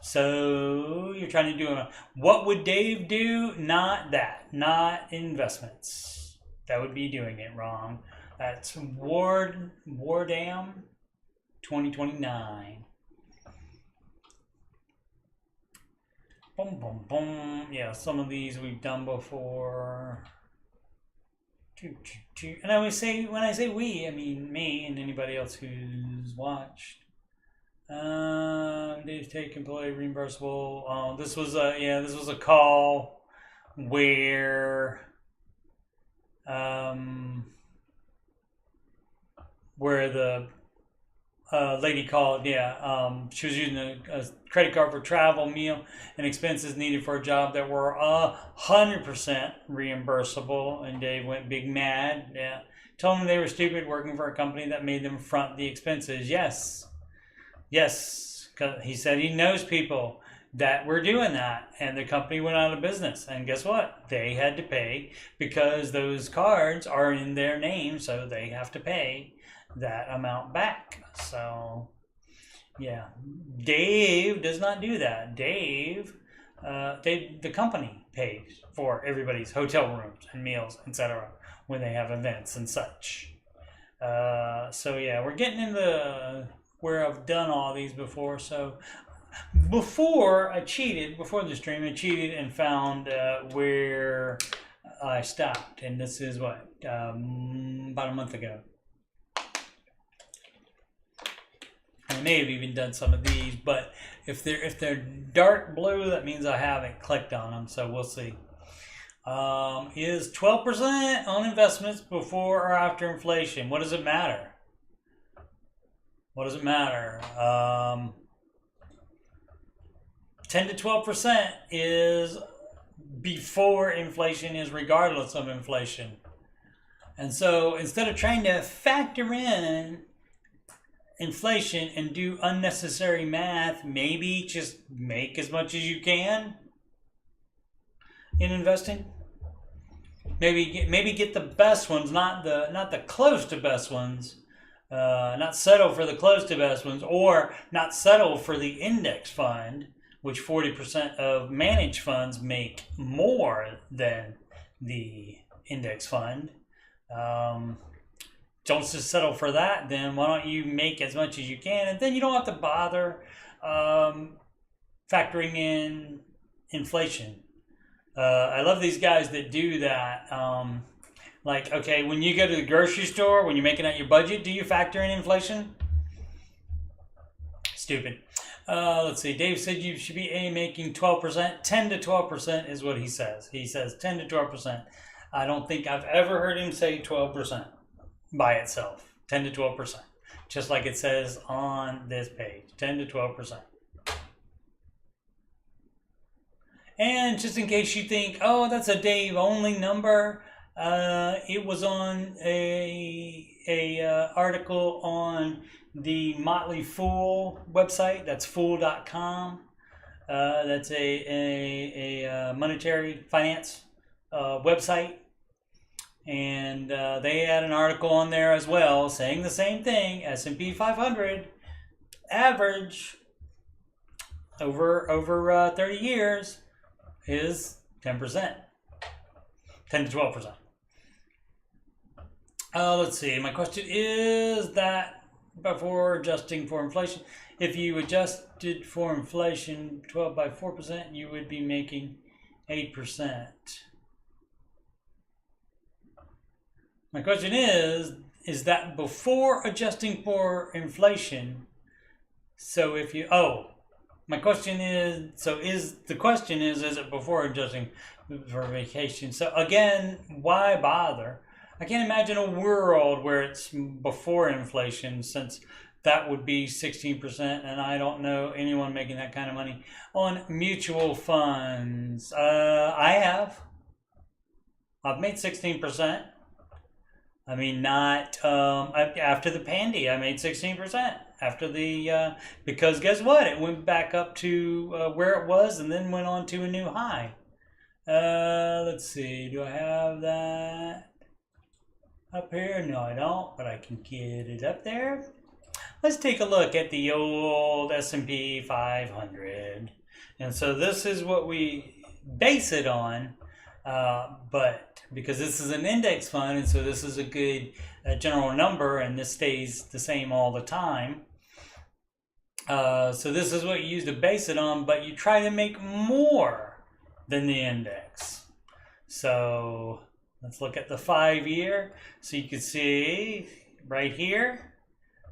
So you're trying to do what would Dave do? Not that, not investments. That would be doing it wrong. That's Wardam 2029. Boom, boom, boom. Yeah, some of these we've done before. And I always say, when I say we, I mean me and anybody else who's watched. Dave's take employee reimbursable. This was a call where the lady called. She was using a credit card for travel, meal, and expenses needed for a job that were 100% reimbursable. And Dave went big mad. Yeah, told them they were stupid working for a company that made them front the expenses. Yes, he said he knows people that were doing that, and the company went out of business. And guess what? They had to pay because those cards are in their name, so they have to pay that amount back. So yeah, Dave does not do that. The company pays for everybody's hotel rooms and meals, etc. when they have events and such. So yeah, we're getting into where I've done all these before. So before the stream, I cheated and found where I stopped, and this is what, about a month ago. I may have even done some of these, but if they're dark blue, that means I haven't clicked on them, so we'll see. Is 12% on investments before or after inflation? What does it matter? What does it matter? 10 to 12% is before inflation, is regardless of inflation. And so instead of trying to factor in inflation and do unnecessary math, maybe just make as much as you can in investing. Maybe get the best ones, not the close to best ones. Not settle for the close to best ones, or not settle for the index fund, which 40% of managed funds make more than the index fund. Don't just settle for that. Then why don't you make as much as you can, and then you don't have to bother factoring in inflation. I love these guys that do that. Like, okay, when you go to the grocery store, when you're making out your budget, do you factor in inflation? Stupid. Let's see. Dave said you should be making 12%. 10 to 12% is what he says. He says 10 to 12%. I don't think I've ever heard him say 12% by itself. 10 to 12%. Just like it says on this page. 10 to 12%. And just in case you think, oh, that's a Dave only number, it was on a article on the Motley Fool website. That's fool.com. That's a monetary finance website, and they had an article on there as well saying the same thing. S&P 500 average over 30 years is 10%, 10 to 12%. Let's see. My question is that before adjusting for inflation, if you adjusted for inflation 12 by 4%, you would be making 8%. My question is that before adjusting for inflation? So if you, my question is, is it before adjusting for vacation? So again, why bother? I can't imagine a world where it's before inflation, since that would be 16%, and I don't know anyone making that kind of money on mutual funds. I've made 16%. I mean, not after the pandy, I made 16% after the because guess what? It went back up to where it was and then went on to a new high. Let's see. Do I have that up here? No, I don't, but I can get it up there. Let's take a look at the old S&P 500. And so this is what we base it on. But because this is an index fund, and so this is a good general number, and this stays the same all the time. So this is what you use to base it on, but you try to make more than the index. So let's look at the 5-year. So you can see right here,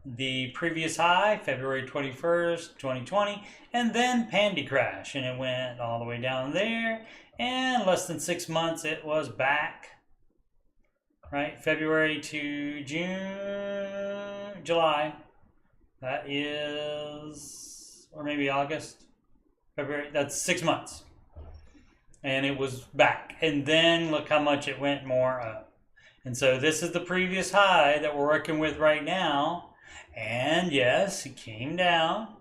the previous high, February 21st, 2020, and then pandy crash, and it went all the way down there, and less than 6 months it was back, right? February to June, July, that is, or maybe August, February, that's 6 months, and it was back, and then look how much it went more up. And so this is the previous high that we're working with right now. And yes, it came down.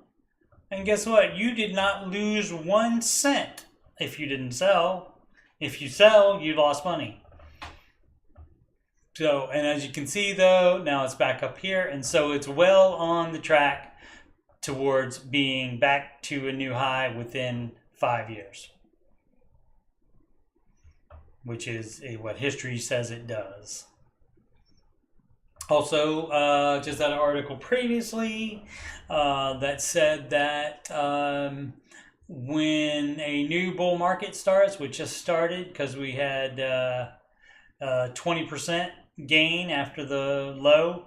And guess what? You did not lose 1 cent if you didn't sell. If you sell, you lost money. So, and as you can see though, now it's back up here. And so it's well on the track towards being back to a new high within 5 years. Which is what history says it does. Also, just had an article previously that said that when a new bull market starts, which just started because we had 20% gain after the low,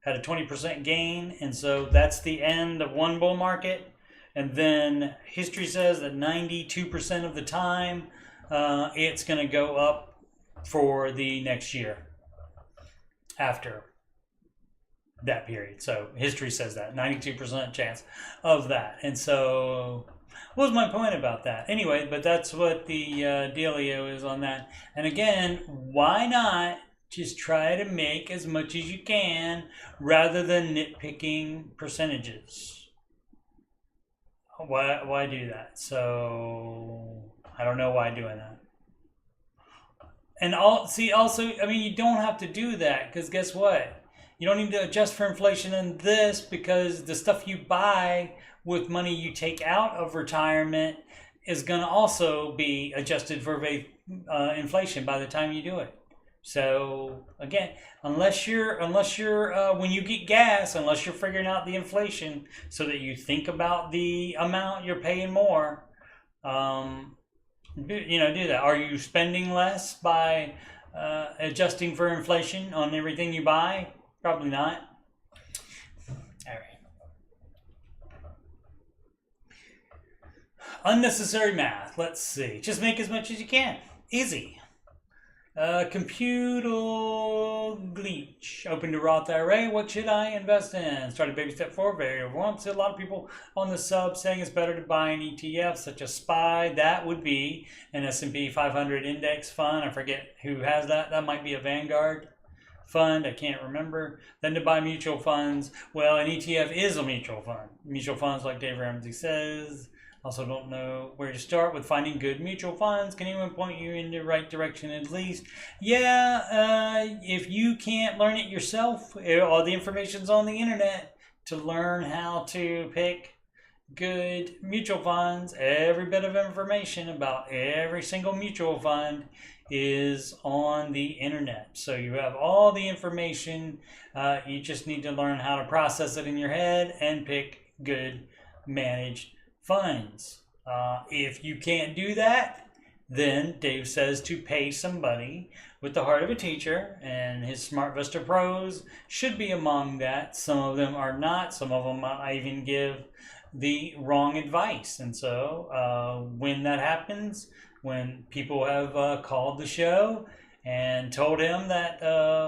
had a 20% gain, and so that's the end of one bull market. And then history says that 92% of the time it's going to go up for the next year after that period. So history says that 92% chance of that. And so what was my point about that? Anyway, but that's what the dealio is on that. And again, why not just try to make as much as you can rather than nitpicking percentages? Why do that? So I don't know why doing that. And also, I mean, you don't have to do that because guess what? You don't need to adjust for inflation in this because the stuff you buy with money you take out of retirement is going to also be adjusted for inflation by the time you do it. So again, unless you're when you get gas, unless you're figuring out the inflation so that you think about the amount you're paying more. Do that. Are you spending less by adjusting for inflation on everything you buy? Probably not. All right. Unnecessary math. Let's see. Just make as much as you can. Easy. Computer glitch. Open to Roth IRA. What should I invest in? Started baby step 4. Very overwhelmed. See a lot of people on the sub saying it's better to buy an ETF such as SPY. That would be an S&P 500 index fund. I forget who has that. That might be a Vanguard fund. I can't remember. Then to buy mutual funds. Well, an ETF is a mutual fund. Mutual funds, like Dave Ramsey says. Also don't know where to start with finding good mutual funds. Can anyone point you in the right direction at least? Yeah, if you can't learn it yourself, all the information's on the internet to learn how to pick good mutual funds. Every bit of information about every single mutual fund is on the internet. So you have all the information. You just need to learn how to process it in your head and pick good managed funds. If you can't do that, then Dave says to pay somebody with the heart of a teacher, and his Smart Vista Pros should be among that. Some of them are not. Some of them might even give the wrong advice. And so when that happens, when people have called the show and told him that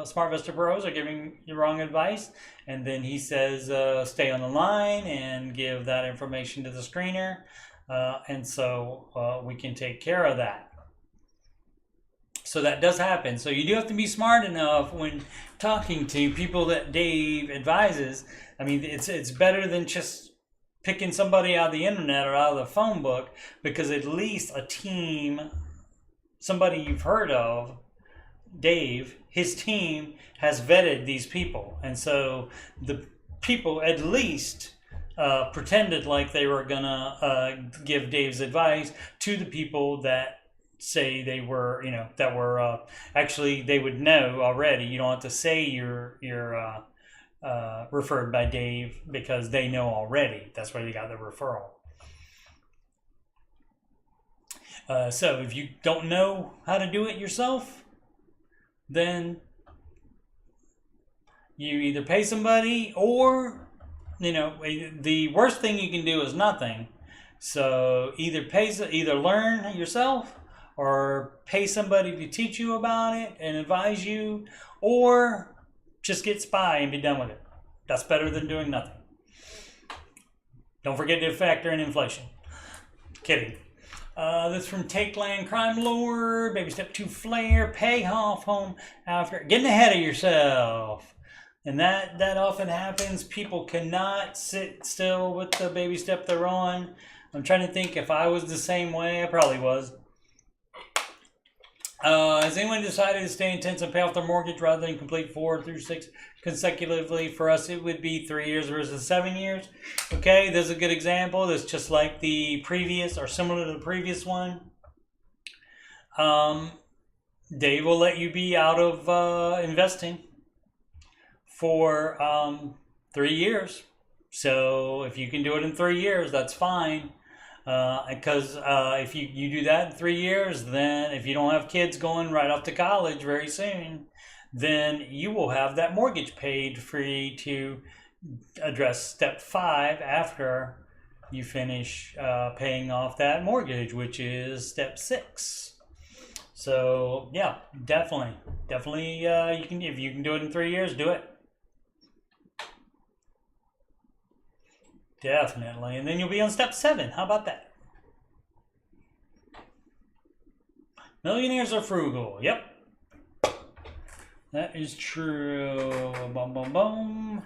Smart Vista Pros are giving you wrong advice, and then he says stay on the line and give that information to the screener, and so we can take care of that. So that does happen. So you do have to be smart enough when talking to people that Dave advises. I mean, it's better than just picking somebody out of the internet or out of the phone book, because at least a team, somebody you've heard of, Dave, his team has vetted these people. And so the people at least pretended like they were gonna give Dave's advice to the people that say they were, that were actually, they would know already. You don't have to say you're referred by Dave, because they know already. That's where they got the referral. So if you don't know how to do it yourself, then you either pay somebody, or the worst thing you can do is nothing. So either learn yourself, or pay somebody to teach you about it and advise you, or just get SPY and be done with it. That's better than doing nothing. Don't forget to factor in inflation. Kidding. This from Take Land Crime Lord. Baby step 2 flare. Pay off home after getting ahead of yourself. And that often happens. People cannot sit still with the baby step they're on. I'm trying to think if I was the same way. I probably was. Has anyone decided to stay intense and pay off their mortgage rather than complete 4 through 6 consecutively? For us, it would be 3 years versus 7 years. Okay, there's a good example. That's just like the previous, or similar to the previous one. Dave will let you be out of investing for 3 years. So if you can do it in 3 years, that's fine. Because if you do that in 3 years, then if you don't have kids going right off to college very soon, then you will have that mortgage paid free to address step 5 after you finish paying off that mortgage, which is step 6. So yeah, definitely, you can, if you can do it in 3 years, do it. Definitely. And then you'll be on step 7. How about that? Millionaires are frugal. Yep. That is true. Boom, boom, boom.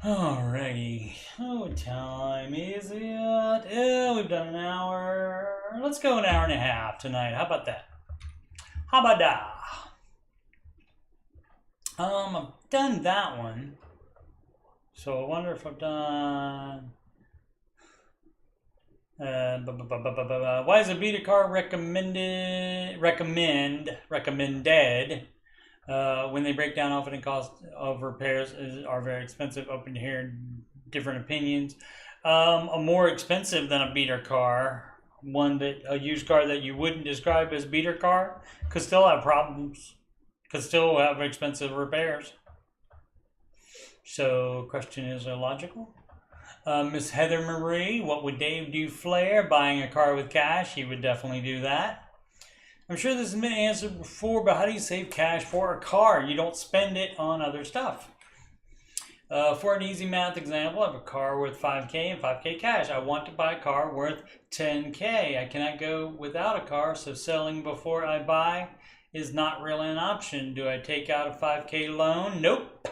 Alrighty. What time is it? Oh, we've done an hour. Let's go an hour and a half tonight. How about that? How about that? I've done that one. So I wonder if I've done. Why is a beta car recommended when they break down? Often, and cost of repairs are very expensive. Open to hear different opinions. A more expensive than a beater car, a used car that you wouldn't describe as beater car, could still have problems, could still have expensive repairs. So, question is illogical. Miss Heather Marie, what would Dave do? Flare, buying a car with cash. He would definitely do that. I'm sure this has been answered before, but how do you save cash for a car? You don't spend it on other stuff. For an easy math example, I have a car worth 5K and 5K cash. I want to buy a car worth 10K. I cannot go without a car, so selling before I buy is not really an option. Do I take out a 5K loan? Nope.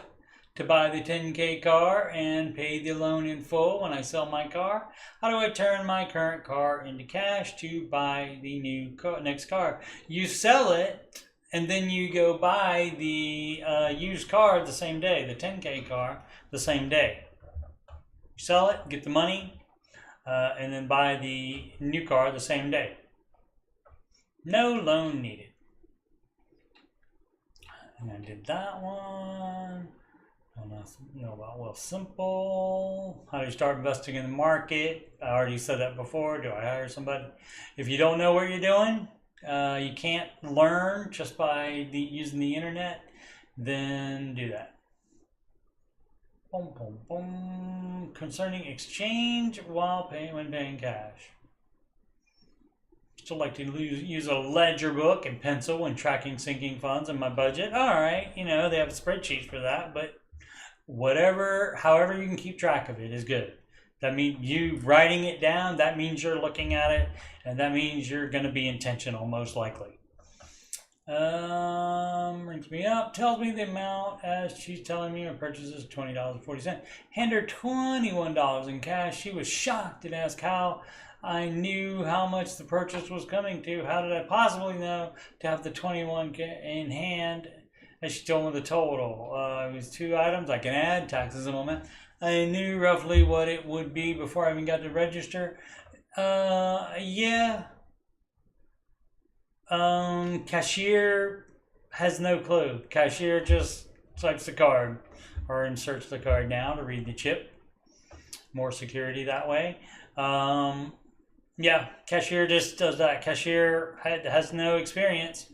To buy the 10K car and pay the loan in full when I sell my car? How do I turn my current car into cash to buy the next car? You sell it, and then you go buy the used car the same day, the 10K car the same day. You sell it, get the money, and then buy the new car the same day. No loan needed. And I did that one. I know about Well Simple. How do you start investing in the market? I already said that before. Do I hire somebody? If you don't know what you're doing, you can't learn just by using the internet, then do that. Boom, boom, boom. Concerning exchange when paying cash. Still like to use a ledger book and pencil when tracking sinking funds in my budget. All right, they have spreadsheets for that, but however you can keep track of it is good. That means you writing it down, that means you're looking at it, and that means you're going to be intentional, most likely. Rings me up, tells me the amount as she's telling me her purchase is $20.40. Hand her $21 in cash. She was shocked and asked how I knew how much the purchase was coming to. How did I possibly know to have the 21 in hand? As she told me the total. It was 2 items. I can add taxes in a moment. I knew roughly what it would be before I even got to register. Yeah. Cashier has no clue. Cashier just swipes the card or inserts the card now to read the chip. More security that way. Yeah, cashier just does that. Cashier has no experience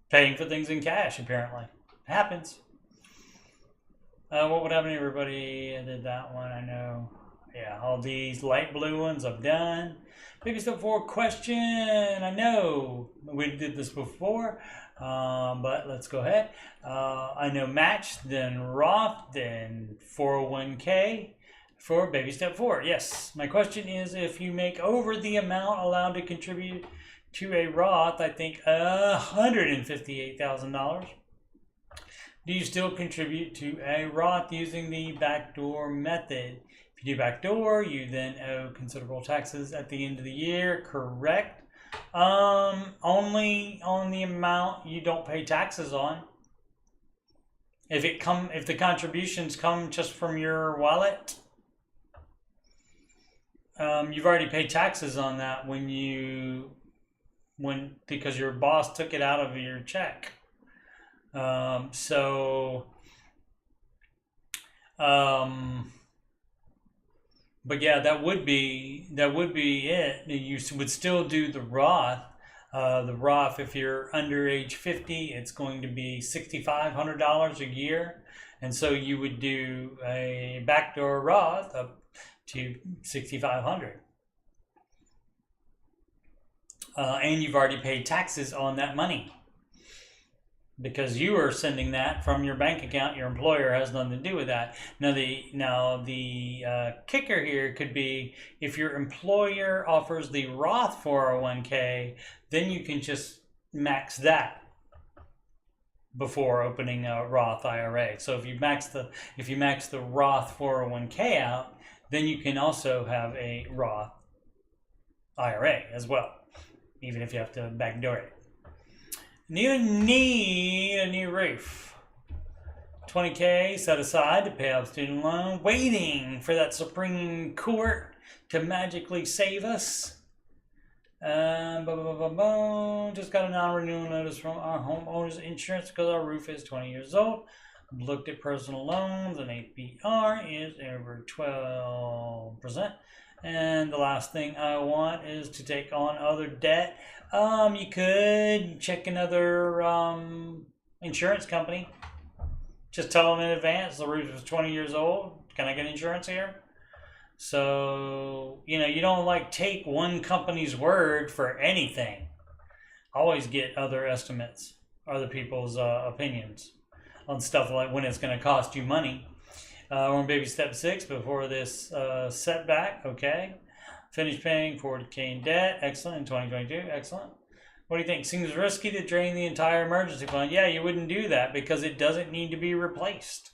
paying for things in cash, apparently. It happens. What would happen to everybody? I did that one, I know. Yeah, all these light blue ones I've done. Baby step 4 question. I know we did this before, but let's go ahead. I know match, then Roth, then 401k for baby step 4. Yes, my question is if you make over the amount allowed to contribute to a Roth, I think $158,000. Do you still contribute to a Roth using the backdoor method? If you do backdoor, you then owe considerable taxes at the end of the year, correct? Only on the amount you don't pay taxes on. If the contributions come just from your wallet, you've already paid taxes on that because your boss took it out of your check. But yeah, that would be it. You would still do the Roth. The Roth, if you're under age 50, it's going to be $6,500 a year, and so you would do a backdoor Roth up to $6,500. And you've already paid taxes on that money because you are sending that from your bank account. Your employer has nothing to do with that. Now the kicker here could be if your employer offers the Roth 401k, then you can just max that before opening a Roth IRA. So if you max the Roth 401k out, then you can also have a Roth IRA as well, even if you have to backdoor it. You need a new roof. 20K set aside to pay off student loan, waiting for that Supreme Court to magically save us. Just got a non-renewal notice from our homeowner's insurance because our roof is 20 years old. Looked at personal loans and APR is over 12%. And the last thing I want is to take on other debt. You could check another insurance company. Just tell them in advance the roof is 20 years old. Can I get insurance here? So, you don't take one company's word for anything. Always get other estimates, other people's opinions on stuff like when it's going to cost you money. We're on baby step 6 before this setback. Okay. Finished paying 40K in debt. Excellent. In 2022. Excellent. What do you think? Seems risky to drain the entire emergency fund. Yeah, you wouldn't do that because it doesn't need to be replaced.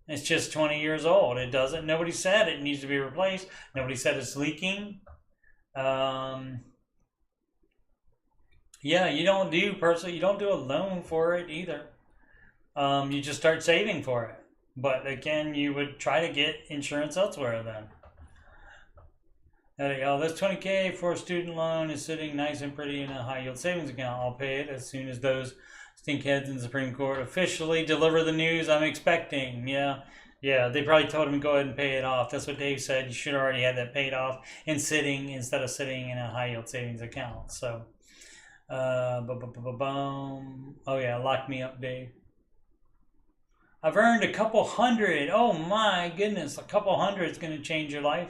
It's just 20 years old. It doesn't. Nobody said it needs to be replaced. Nobody said it's leaking. Yeah, you don't do a loan for it either. You just start saving for it. But again, you would try to get insurance elsewhere then. There you go. This 20K for a student loan is sitting nice and pretty in a high yield savings account. I'll pay it as soon as those stinkheads in the Supreme Court officially deliver the news I'm expecting. Yeah, they probably told him to go ahead and pay it off. That's what Dave said. You should already have that paid off and sitting instead of sitting in a high yield savings account. So, oh yeah, lock me up, Dave. I've earned a couple hundred. Oh my goodness, a couple hundred is going to change your life.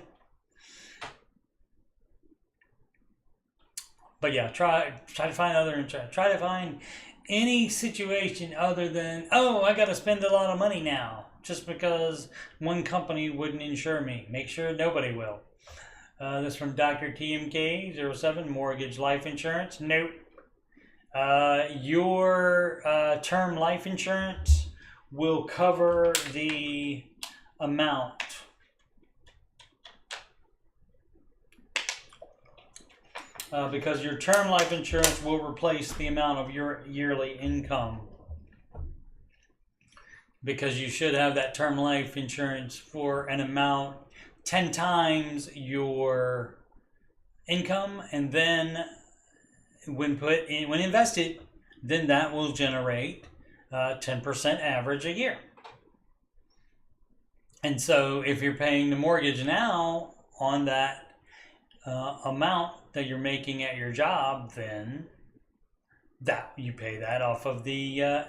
But yeah, try to find other insurance. Try to find any situation other than, oh, I got to spend a lot of money now just because one company wouldn't insure me. Make sure nobody will. This from Dr. TMK07, mortgage life insurance. Nope. Your term life insurance will cover the amount because your term life insurance will replace the amount of your yearly income. Because you should have that term life insurance for an amount 10 times your income, and then when invested, then that will generate 10% average a year. And so if you're paying the mortgage now on that amount that you're making at your job, then that you pay that off of the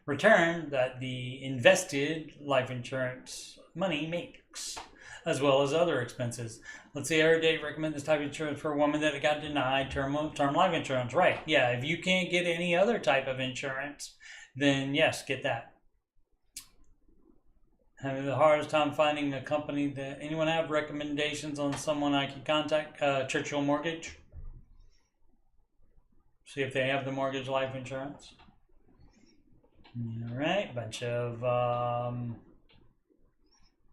return that the invested life insurance money makes, as well as other expenses. Let's see, every day recommend this type of insurance for a woman that got denied term life insurance. Right, yeah, if you can't get any other type of insurance, then yes, get that. Having the hardest time finding a company that, anyone have recommendations on someone I can contact? Churchill Mortgage. See if they have the mortgage life insurance. All right, bunch of,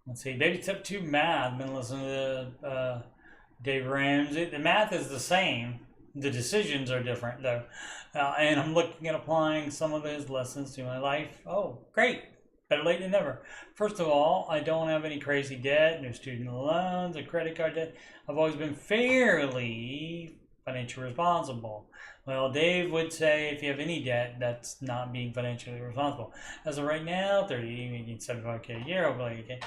let's see, Baby Step 2 math. I've been listening to Dave Ramsey. The math is the same. The decisions are different, though. And I'm looking at applying some of his lessons to my life. Oh, great. Better late than never. First of all, I don't have any crazy debt, no student loans, or credit card debt. I've always been fairly financially responsible. Well, Dave would say if you have any debt, that's not being financially responsible. As of right now, 75K a year, over 80K.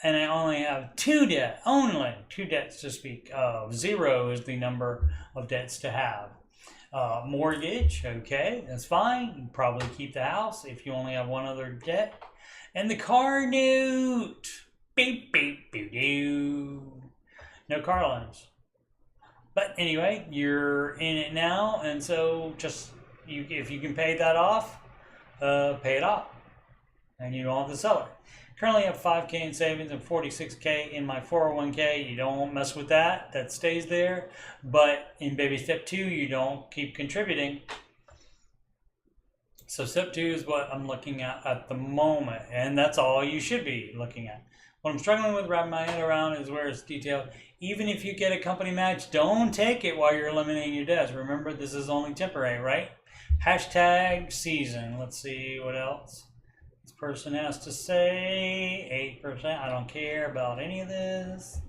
And I only have two debts to speak of. 0 is the number of debts to have. Mortgage, okay, that's fine. You probably keep the house if you only have one other debt. And the car note. Beep, beep, beep, doo. No car loans. But anyway, you're in it now, and so just if you can pay that off, pay it off, and you don't have to sell it. Currently, I have 5K in savings and 46K in my 401K. You don't mess with that; that stays there. But in Baby Step 2, you don't keep contributing. So Step 2 is what I'm looking at the moment, and that's all you should be looking at. What I'm struggling with wrapping my head around is where it's detailed. Even if you get a company match, don't take it while you're eliminating your debts. Remember, this is only temporary, right? Hashtag season. Let's see what else this person has to say. 8%. I don't care about any of this.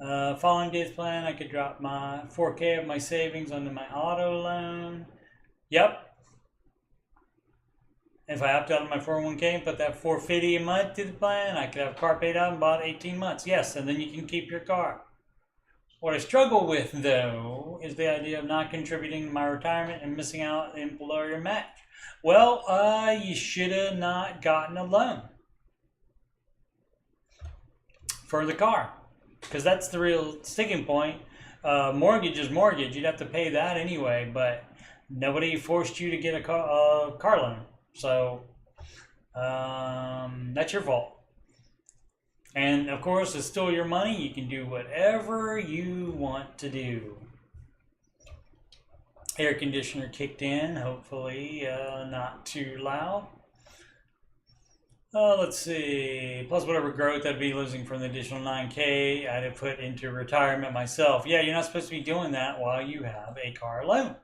Following day's plan, I could drop my 4K of my savings onto my auto loan. Yep. If I opt out of my 401K and put that $450 a month to the plan, I could have a car paid out in about 18 months. Yes, and then you can keep your car. What I struggle with, though, is the idea of not contributing to my retirement and missing out the employer match. Well, you should have not gotten a loan for the car, because that's the real sticking point. Mortgage is mortgage. You'd have to pay that anyway, but nobody forced you to get a car loan. So that's your fault. And of course, it's still your money. You can do whatever you want to do. Air conditioner kicked in, hopefully not too loud. Let's see. Plus whatever growth I'd be losing from the additional 9K I'd have put into retirement myself. Yeah, you're not supposed to be doing that while you have a car loan.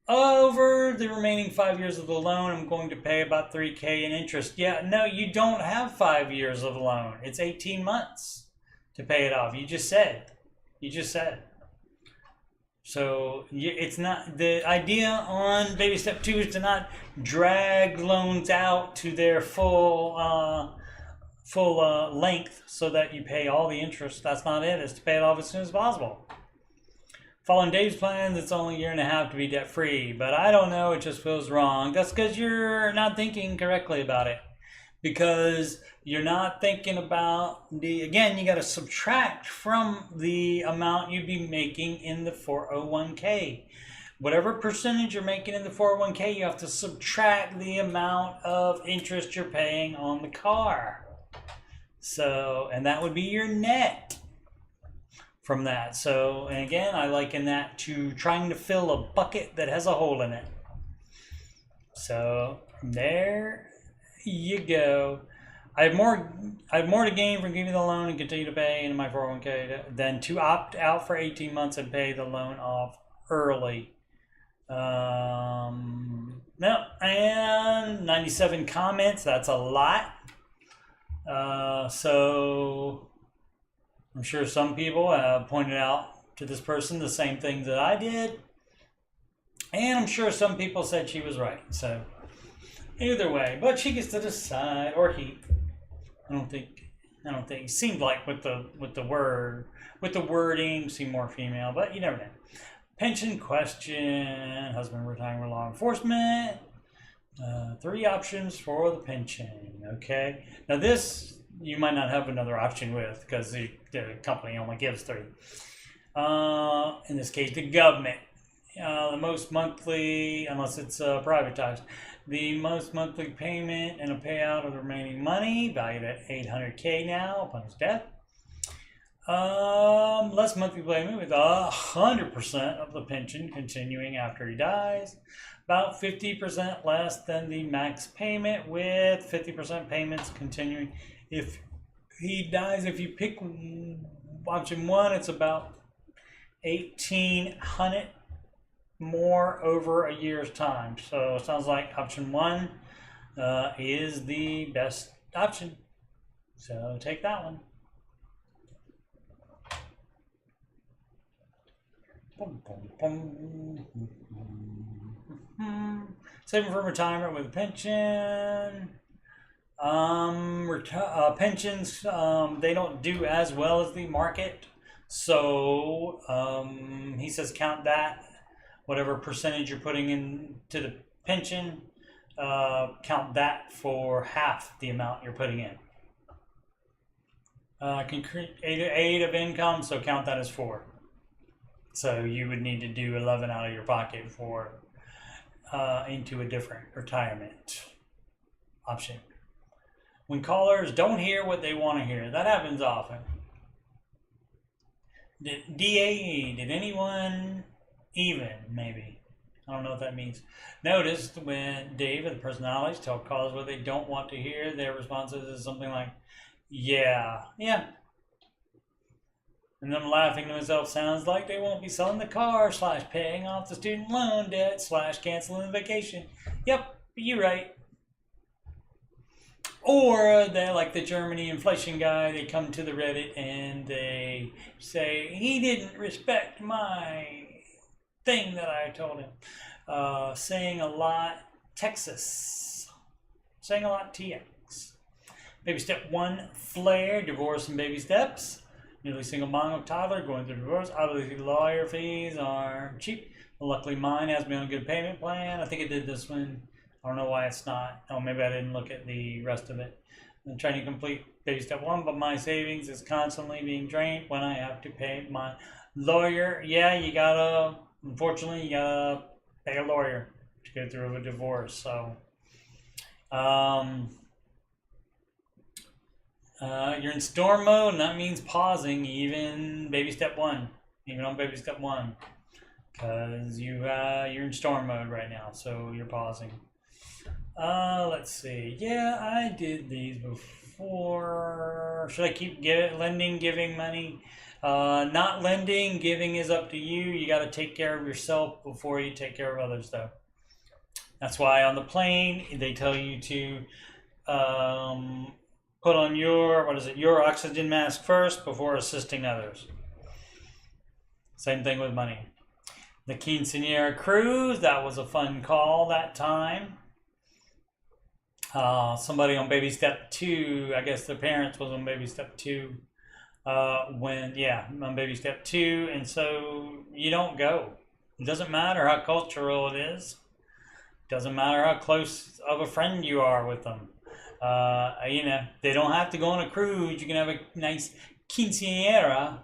Over the remaining 5 years of the loan, I'm going to pay about 3K in interest. Yeah, no, you don't have 5 years of loan. It's 18 months to pay it off. You just said. So it's not, the idea on Baby Step 2 is to not drag loans out to their full length so that you pay all the interest. That's not it. It's to pay it off as soon as possible. Following Dave's plans, it's only a year and a half to be debt-free, but I don't know, it just feels wrong. That's because you're not thinking correctly about it. Because you're not thinking about again, you got to subtract from the amount you'd be making in the 401k. Whatever percentage you're making in the 401k, you have to subtract the amount of interest you're paying on the car. So, and that would be your net. from that. So, and again, I liken that to trying to fill a bucket that has a hole in it. So there you go. I have more to gain from giving the loan and continue to pay into my 401k than to opt out for 18 months and pay the loan off early. No, and 97 comments. That's a lot. So I'm sure some people have pointed out to this person the same things that I did. And I'm sure some people said she was right. So either way, but she gets to decide, or he. I don't think. It seemed like with the wording, seemed more female, but you never know. Pension question: husband retiring with law enforcement. 3 options for the pension. Okay. Now this you might not have another option with because the company only gives 3. In this case, the government. The most monthly, unless it's privatized, the most monthly payment and a payout of the remaining money, valued at $800K now upon his death. Less monthly payment with 100% of the pension continuing after he dies. About 50% less than the max payment, with 50% payments continuing if he dies. If you pick option 1, it's about $1,800 more over a year's time. So it sounds like option 1 is the best option. So take that one. Saving for retirement with a pension. Pensions, they don't do as well as the market. So he says count that. Whatever percentage you're putting into the pension, count that for half the amount you're putting in. Can create 8 of income, so count that as 4. So you would need to do 11 out of your pocket for into a different retirement option. When callers don't hear what they want to hear, that happens often. DAE, did anyone even, maybe, I don't know what that means, noticed when Dave and the personalities tell callers what they don't want to hear, their responses is something like, yeah. And them laughing to himself sounds like they won't be selling the car / paying off the student loan debt / canceling the vacation. Yep, you're right. Or they're like the Germany inflation guy, they come to the Reddit and they say, he didn't respect my thing that I told him. Saying a lot, Texas. Saying a lot, TX. Baby step 1, flare, divorce and baby steps. Newly single mom of toddler going through divorce. Obviously, lawyer fees are cheap. Luckily, mine has me on a good payment plan. I think it did this one. I don't know why it's not. Oh, maybe I didn't look at the rest of it. I'm trying to complete baby step 1, but my savings is constantly being drained when I have to pay my lawyer. Yeah, you gotta, unfortunately, you gotta pay a lawyer to go through a divorce. So, you're in storm mode, and that means pausing even baby step 1, even on baby step 1, because you're in storm mode right now, so you're pausing. Let's see. Yeah, I did these before. Should I keep lending, giving money? Not lending, giving is up to you. You got to take care of yourself before you take care of others, though. That's why on the plane they tell you to put on your oxygen mask first before assisting others. Same thing with money. The Quinceañera cruise, that was a fun call that time. Somebody on baby step 2, I guess their parents was on baby step 2. On baby step 2, and so you don't go. It doesn't matter how cultural it is. It doesn't matter how close of a friend you are with them. They don't have to go on a cruise. You can have a nice quinceañera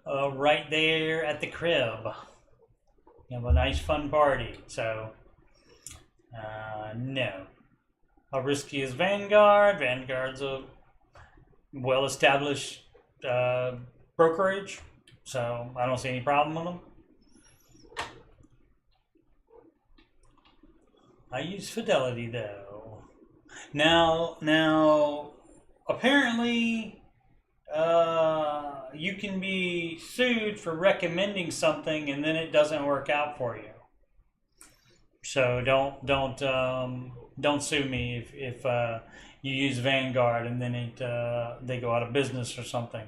right there at the crib. You have a nice fun party. So, no. How risky is Vanguard? Vanguard's a well-established brokerage. So I don't see any problem with them. I use Fidelity though. Now, apparently, you can be sued for recommending something and then it doesn't work out for you. So don't sue me if you use Vanguard and then they go out of business or something.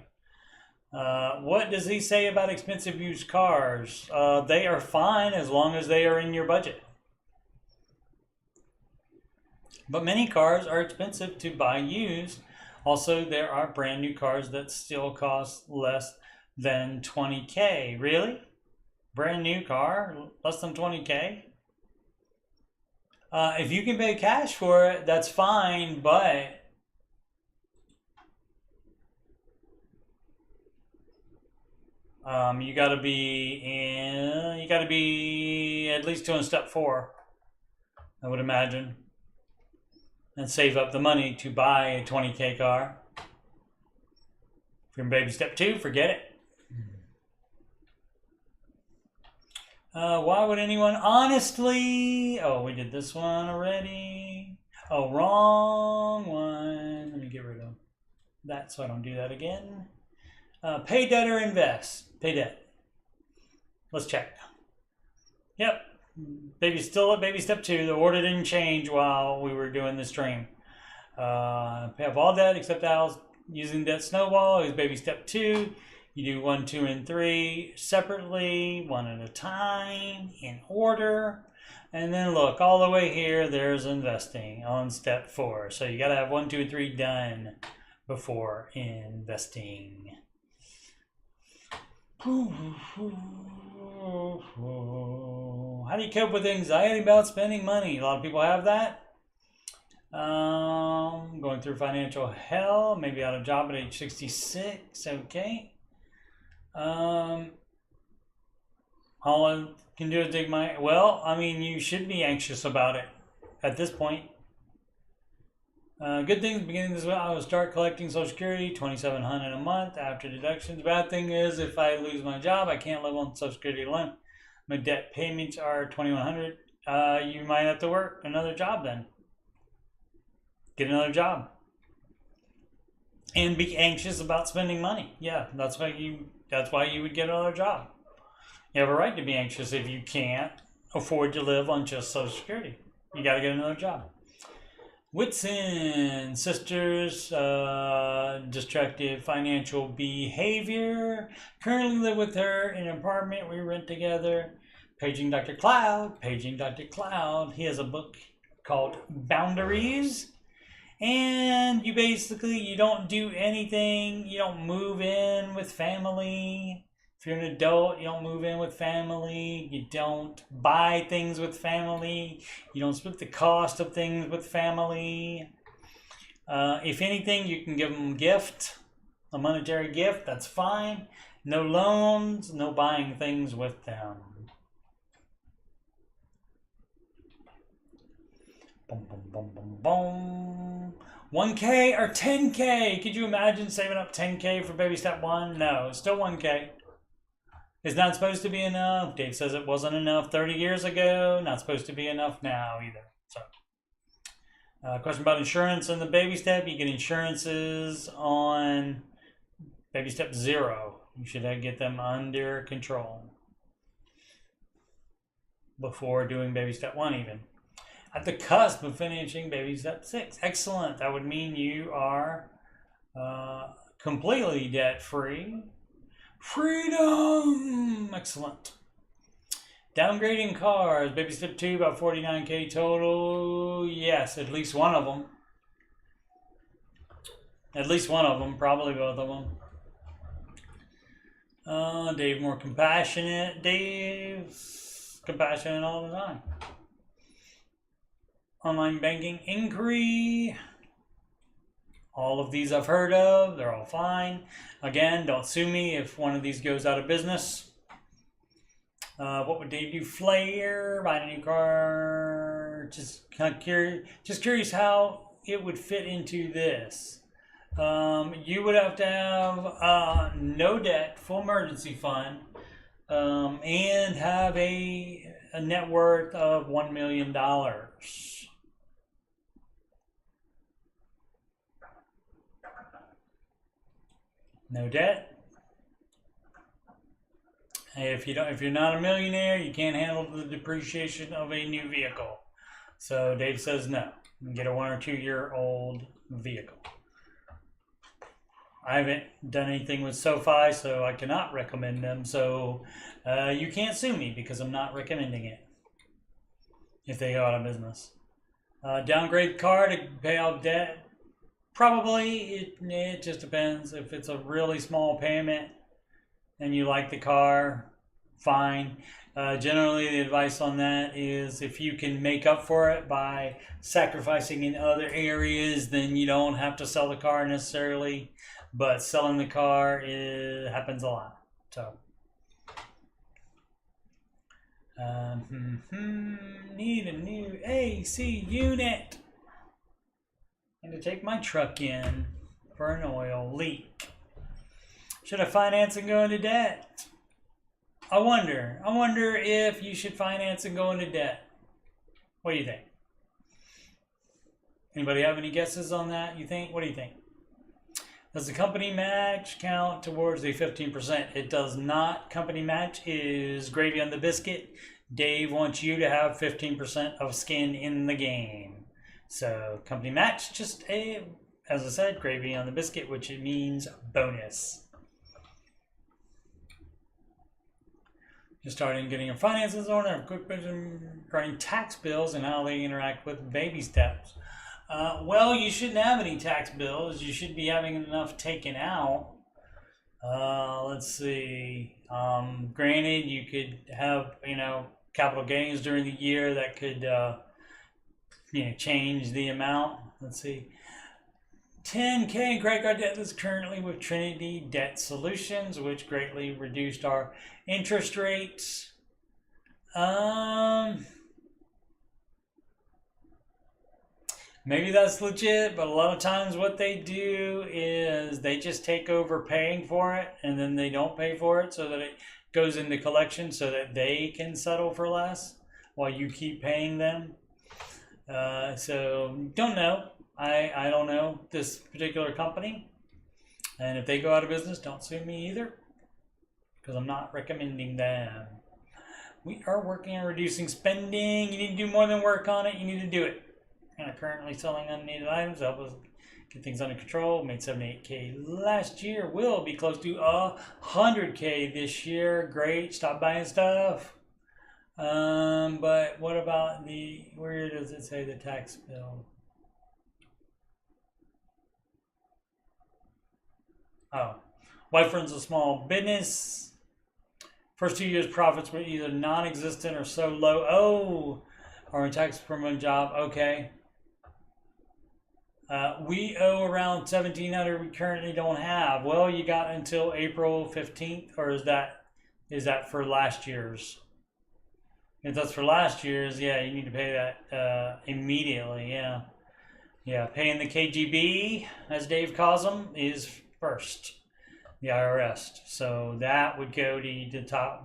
What does he say about expensive used cars? They are fine as long as they are in your budget. But many cars are expensive to buy used. Also, there are brand new cars that still cost less than $20K. Really? Brand new car, less than $20K? If you can pay cash for it, that's fine, but you gotta be at least doing step 4, I would imagine. And save up the money to buy a $20K car. If you're in baby step 2, forget it. Why would anyone honestly... Oh, we did this one already. Oh, wrong one. Let me get rid of that so I don't do that again. Pay debt or invest? Pay debt. Let's check. Yep. Baby's still at baby step 2. The order didn't change while we were doing the stream. Pay off all debt except Al's using debt snowball is baby step 2. You do 1, 2, and 3 separately, one at a time, in order. And then look, all the way here, there's investing on step 4. So you got to have 1, 2, and 3 done before investing. How do you cope with anxiety about spending money? A lot of people have that. Going through financial hell, maybe out of job at age 66. Okay. All I can do is dig my... Well, I mean, you should be anxious about it at this point. Good things beginning this way. I will start collecting Social Security, $2,700 a month after deductions. Bad thing is, if I lose my job, I can't live on Social Security alone. My debt payments are $2,100. You might have to work another job then. Get another job. And be anxious about spending money. Yeah, that's why you would get another job. You have a right to be anxious if you can't afford to live on just Social Security. You got to get another job. Whitson, sisters, destructive financial behavior. Currently live with her in an apartment we rent together. Paging Dr. Cloud. Paging Dr. Cloud. He has a book called Boundaries. And you don't do anything. You don't move in with family. If you're an adult, you don't move in with family. You don't buy things with family. You don't split the cost of things with family. If anything, you can give them a gift, a monetary gift. That's fine. No loans, no buying things with them. Boom, boom, boom, boom, boom. 1K or 10K? Could you imagine saving up 10K for baby step 1? No, it's still 1K. It's not supposed to be enough. Dave says it wasn't enough 30 years ago. Not supposed to be enough now either. So, question about insurance in the baby step. You get insurances on baby step 0. You should get them under control before doing baby step 1 even. At the cusp of finishing baby step 6. Excellent. That would mean you are completely debt-free. Freedom! Excellent. Downgrading cars. Baby step 2, about 49K total. Yes, at least one of them. At least one of them. Probably both of them. Dave more compassionate. Dave's compassionate all the time. Online banking inquiry. All of these I've heard of. They're all fine. Again, don't sue me if one of these goes out of business. What would Dave do? Flare, buy a new car. Just kind of curious how it would fit into this. You would have to have no debt, full emergency fund, and have a net worth of $1 million. No debt. If you're not a millionaire, you can't handle the depreciation of a new vehicle. So Dave says no. Get a 1 or 2 year old vehicle. I haven't done anything with SoFi, so I cannot recommend them. So you can't sue me because I'm not recommending it if they go out of business. Downgrade the car to pay off debt. Probably. It just depends. If it's a really small payment and you like the car, fine. Generally, the advice on that is if you can make up for it by sacrificing in other areas, then you don't have to sell the car necessarily. But selling the car happens a lot. So, need a new AC unit. And to take my truck in for an oil leak. Should I finance and go into debt? I wonder if you should finance and go into debt. What do you think? Anybody have any guesses on that? What do you think? Does the company match count towards the 15%? It does not. Company match is gravy on the biscuit. Dave wants you to have 15% of skin in the game. So company match, just as I said, gravy on the biscuit, which it means bonus. Just starting getting your finances in order, quick vision regarding tax bills and how they interact with baby steps. Well, you shouldn't have any tax bills. You should be having enough taken out. Let's see. Granted, you could have, capital gains during the year that could, change the amount. Let's see. 10K credit card debt is currently with Trinity Debt Solutions, which greatly reduced our interest rates. Maybe that's legit, but a lot of times what they do is they just take over paying for it and then they don't pay for it so that it goes into collection so that they can settle for less while you keep paying them. So don't know. I don't know this particular company. And if they go out of business, don't sue me either because I'm not recommending them. We are working on reducing spending. You need to do more than work on it. You need to do it. And currently selling unneeded items to help us get things under control. Made 78K last year. Will be close to 100K this year. Great. Stop buying stuff. But what about where does it say the tax bill? Oh, wife runs a small business. First 2 years profits were either non-existent or so low. Oh, or a tax permanent job. Okay. We owe around $1,700 we currently don't have. Well, you got until April 15th, or is that for last year's? If that's for last year's, yeah, you need to pay that immediately, yeah. Yeah, paying the KGB, as Dave calls them, is first, the IRS. So that would go to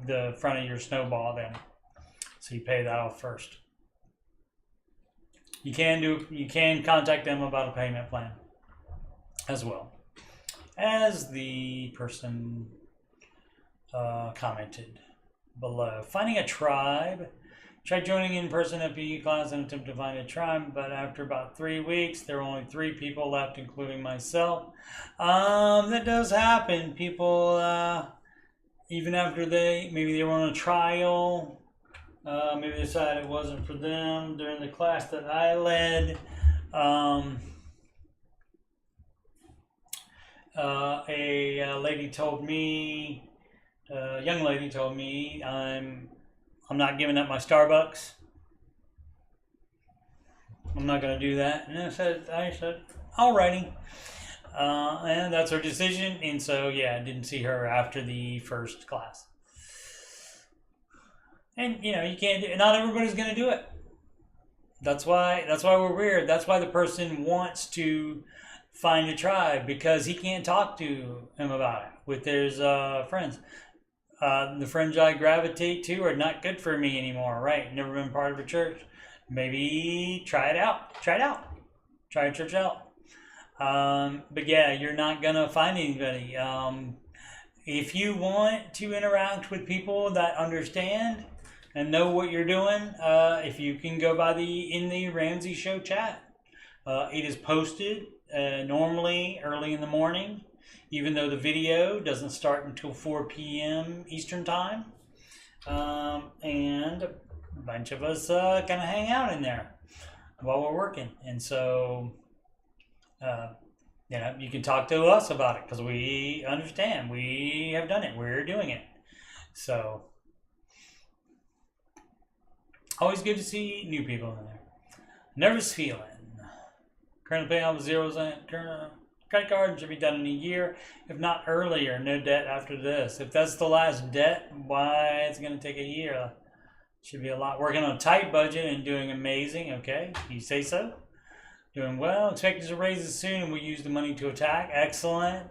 the front of your snowball then. So you pay that off first. You can contact them about a payment plan as well, as the person commented below. Finding a tribe. Tried joining in-person FPE class and attempt to find a tribe, but after about 3 weeks, there were only 3 people left, including myself. That does happen. People, even after maybe they were on a trial, maybe they decided it wasn't for them during the class that I led. A lady told me, a young lady told me, I'm not giving up my Starbucks. I'm not going to do that. And I said, alrighty. And that's her decision. And so, yeah, I didn't see her after the first class. And, you can't do it. Not everybody's going to do it. That's why we're weird. That's why the person wants to find a tribe because he can't talk to him about it with his friends. The friends I gravitate to are not good for me anymore, right? Never been part of a church. Maybe try it out. Try it out. Try a church out. But yeah, you're not gonna find anybody. If you want to interact with people that understand and know what you're doing, if you can go by in the Ramsey Show chat, it is posted normally early in the morning, even though the video doesn't start until 4 p.m. Eastern time. And a bunch of us kind of hang out in there while we're working. And so, you can talk to us about it because we understand. We have done it. We're doing it. So, always good to see new people in there. Nervous feeling. Currently paying off 0% credit card should be done in a year, if not earlier. No debt after this. If that's the last debt, why it's going to take a year? Should be a lot. Working on a tight budget and doing amazing. Okay, you say so. Doing well. Expected to raise it soon, and we use the money to attack. Excellent.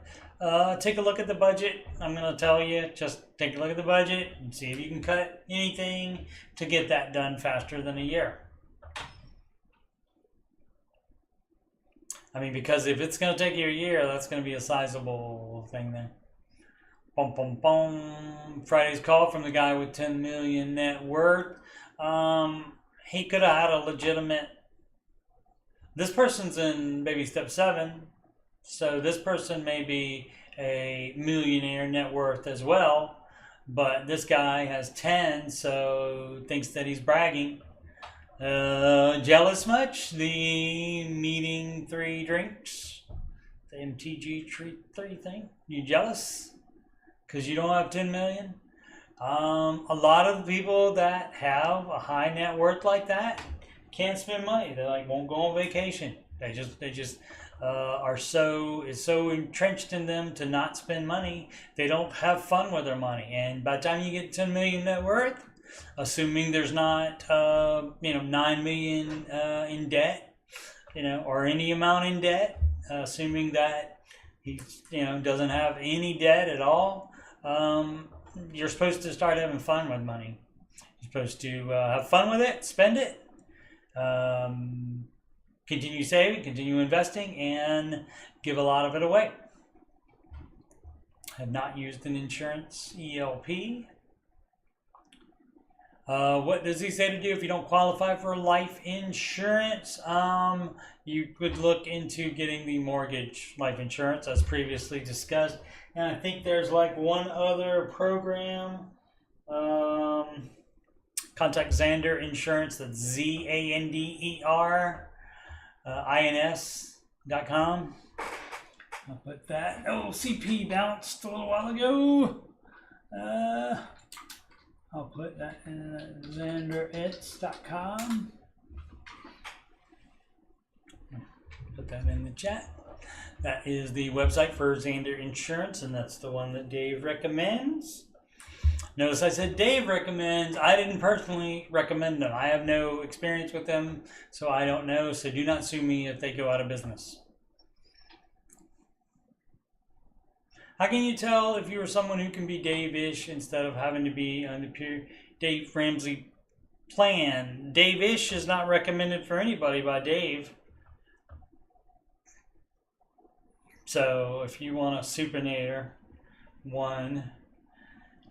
Take a look at the budget. I'm going to tell you, just take a look at the budget and see if you can cut anything to get that done faster than a year. I mean, because if it's going to take you a year, that's going to be a sizable thing there. Boom, boom, boom. Friday's call from the guy with 10 million net worth. He could have had a legitimate... This person's in baby step 7. So this person may be a millionaire net worth as well. But this guy has 10, so thinks that he's bragging. Jealous much? The meeting 3 drinks, the MTG 3 thing. You jealous? Because you don't have 10 million? A lot of people that have a high net worth like that can't spend money. They won't go on vacation. They just are so entrenched in them to not spend money. They don't have fun with their money. And by the time you get 10 million net worth, assuming there's not 9 million in debt, or any amount in debt, assuming that he doesn't have any debt at all, you're supposed to start having fun with money. You're supposed to have fun with it, spend it, continue saving, continue investing, and give a lot of it away. Have not used an insurance ELP. What does he say to do if you don't qualify for life insurance? You could look into getting the mortgage life insurance as previously discussed. And I think there's one other program. Contact Xander Insurance. That's ZANDER INS.com. I'll put that. Oh, CP bounced a little while ago. I'll put that in xanderits.com. Put that in the chat. That is the website for Xander Insurance, and that's the one that Dave recommends. Notice I said Dave recommends. I didn't personally recommend them. I have no experience with them, so I don't know. So do not sue me if they go out of business. How can you tell if you are someone who can be Dave-ish instead of having to be on the pure Dave Ramsey plan? Dave-ish is not recommended for anybody by Dave. So if you want a supinator, one.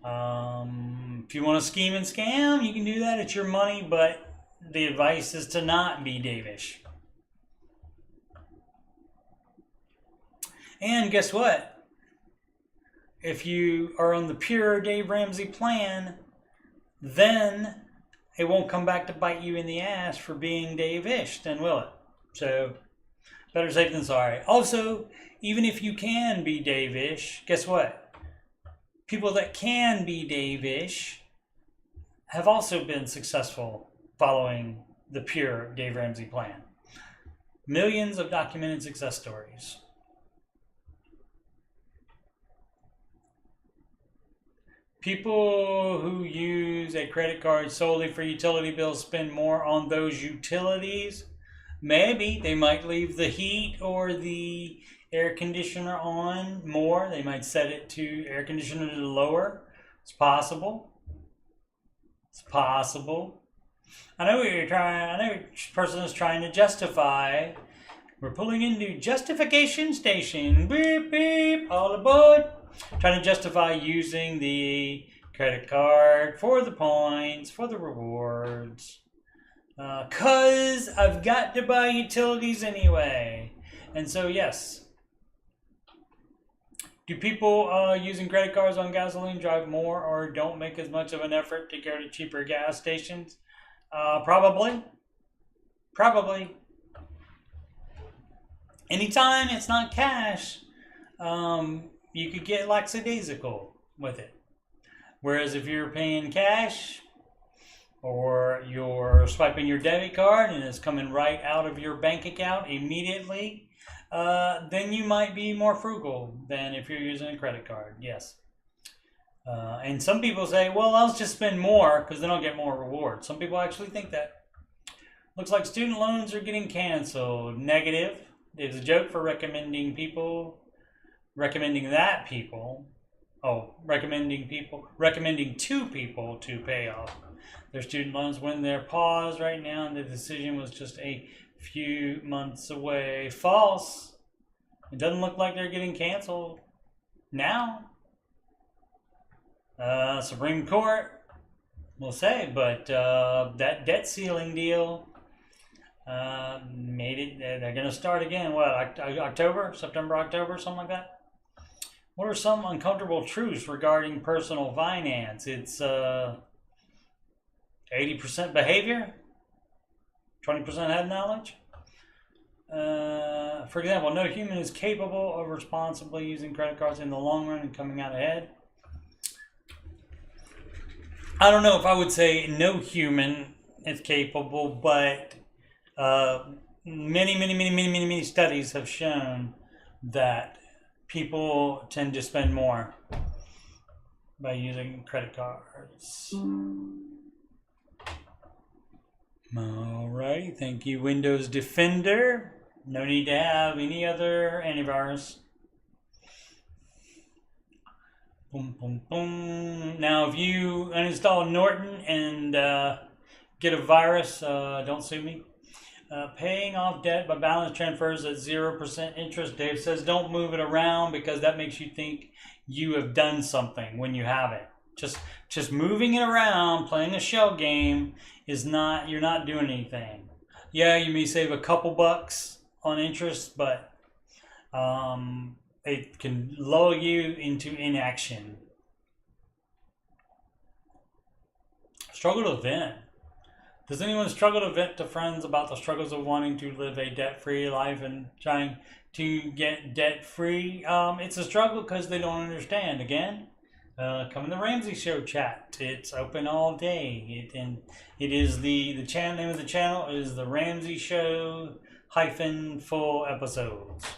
If you want to scheme and scam, you can do that. It's your money, but the advice is to not be Dave-ish. And guess what? If you are on the pure Dave Ramsey plan, then it won't come back to bite you in the ass for being Dave-ish, then will it? So, better safe than sorry. Also, even if you can be Dave-ish, guess what? People that can be Dave-ish have also been successful following the pure Dave Ramsey plan. Millions of documented success stories. People who use a credit card solely for utility bills spend more on those utilities Maybe they might leave the heat or the air conditioner on more. They might set it to air conditioner to lower. It's possible. It's possible. I know what you're trying. I know each person is trying to justify. We're pulling into justification station. Beep beep. All aboard. Trying to justify using the credit card for the points, for the rewards. Cause I've got to buy utilities anyway. And so yes. Do people using credit cards on gasoline drive more or don't make as much of an effort to go to cheaper gas stations? Probably. Probably. Anytime it's not cash, you could get lackadaisical with it. Whereas if you're paying cash, or you're swiping your debit card and it's coming right out of your bank account immediately, then you might be more frugal than if you're using a credit card, yes. And some people say, well, I'll just spend more because then I'll get more rewards. Some people actually think that. Looks like student loans are getting canceled. Negative. There's a joke for recommending two people to pay off their student loans when they're paused right now and the decision was just a few months away. False. It doesn't look like they're getting canceled now. Supreme Court will say, but that debt ceiling deal made it. They're going to start again. What, October, September, October, something like that? What are some uncomfortable truths regarding personal finance? It's 80% behavior, 20% head knowledge. For example, no human is capable of responsibly using credit cards in the long run and coming out ahead. I don't know if I would say no human is capable, but many studies have shown that people tend to spend more by using credit cards. Alrighty, thank you, Windows Defender. No need to have any other antivirus. Boom, boom, boom. Now, if you uninstall Norton and get a virus, don't sue me. Paying off debt by balance transfers at 0% interest. Dave says don't move it around because that makes you think you have done something when you haven't. Just moving it around, playing a shell game is not, you're not doing anything. Yeah, you may save a couple bucks on interest, but it can lull you into inaction. Struggle to vent. Does anyone struggle to vent to friends about the struggles of wanting to live a debt-free life and trying to get debt-free? It's a struggle because they don't understand. Again, come in the Ramsey Show chat. It's open all day. It is the channel name of the channel is the Ramsey Show -full episodes,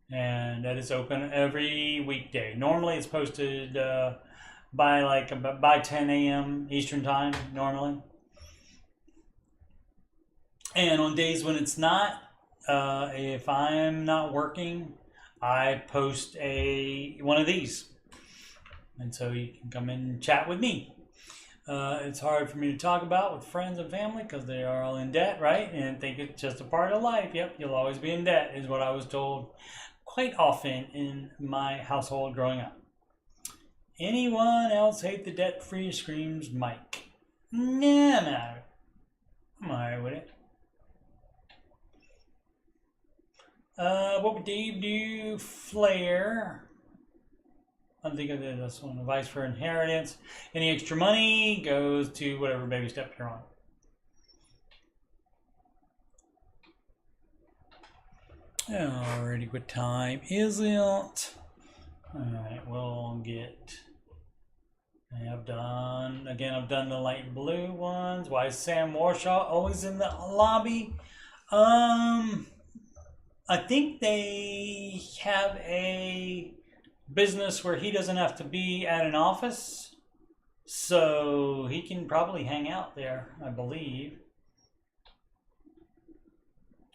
and that is open every weekday. Normally, it's posted by 10 a.m. Eastern time normally. And on days when it's not, if I'm not working, I post one of these. And so you can come in and chat with me. It's hard for me to talk about with friends and family because they are all in debt, right? And think it's just a part of life. Yep, you'll always be in debt is what I was told quite often in my household growing up. Anyone else hate the debt-free? Screams Mike. Nah, I'm alright with it. What would Dave do? Flare. I think I did this one. Advice for inheritance. Any extra money goes to whatever baby step you're on. Alrighty, what time is it? Alright, we'll get... I've done the light blue ones. Why is Sam Warshaw always in the lobby? I think they have a business where he doesn't have to be at an office, so he can probably hang out there, I believe.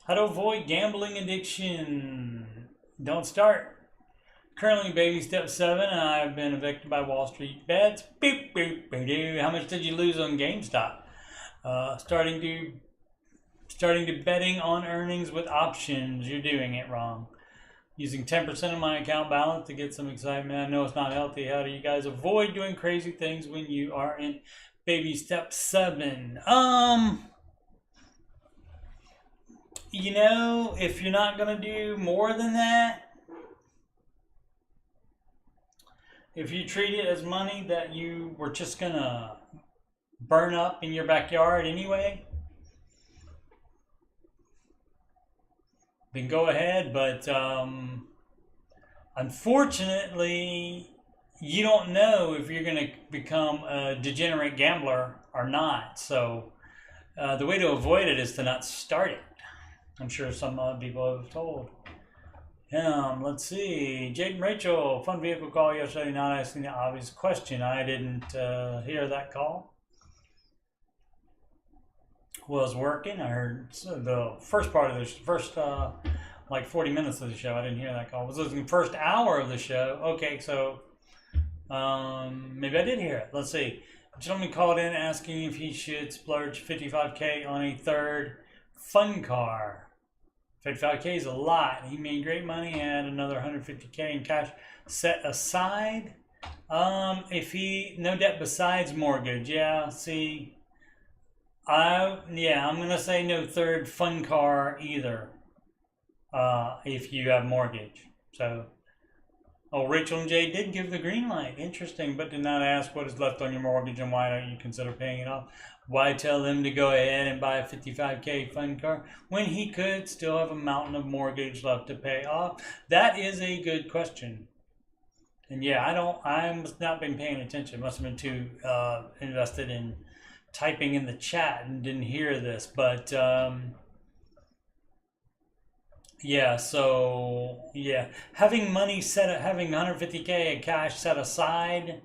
How to avoid gambling addiction. Don't start. Currently baby step 7, and I've been evicted by Wall Street bets. Beep, beep, beep, beep. How much did you lose on GameStop? Starting to betting on earnings with options. You're doing it wrong. Using 10% of my account balance to get some excitement. I know it's not healthy. How do you guys avoid doing crazy things when you are in baby step 7? You know, if you're not going to do more than that, if you treat it as money that you were just going to burn up in your backyard anyway, then go ahead. But unfortunately, you don't know if you're going to become a degenerate gambler or not. So the way to avoid it is to not start it. I'm sure some people have told. Let's see. Jade and Rachel, fun vehicle call yesterday, not asking the obvious question. I didn't hear that call. Was working. I heard the first part of the like 40 minutes of the show. I didn't hear that call. I was listening to the first hour of the show. Okay, so maybe I did hear it. Let's see. A gentleman called in asking if he should splurge $55K on a third fun car. 55K is a lot. He made great money, had another $150K in cash set aside. If he no debt besides mortgage, yeah. See, I'm gonna say no third fun car either. If you have mortgage. So, Rachel and Jay did give the green light. Interesting, but did not ask what is left on your mortgage and why don't you consider paying it off. Why tell them to go ahead and buy a 55K fun car when he could still have a mountain of mortgage left to pay off? That is a good question. And yeah, I'm not been paying attention. Must have been too invested in typing in the chat and didn't hear this. But yeah, so yeah, having money having 150K in cash set aside,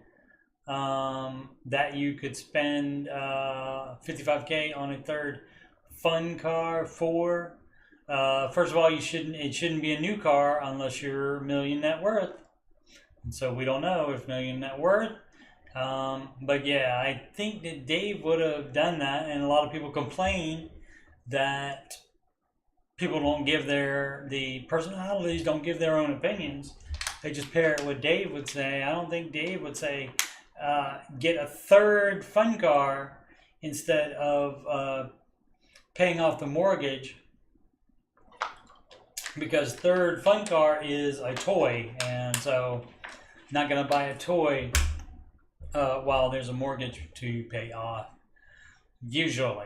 that you could spend 55K on a third fun car for. First of all, it shouldn't be a new car unless you're million net worth. And so we don't know if million net worth. But yeah, I think that Dave would have done that, and a lot of people complain that people don't give the personalities don't give their own opinions. They just parrot what Dave would say. I don't think Dave would say get a third fun car instead of paying off the mortgage, because third fun car is a toy, and so not going to buy a toy while there's a mortgage to pay off, usually.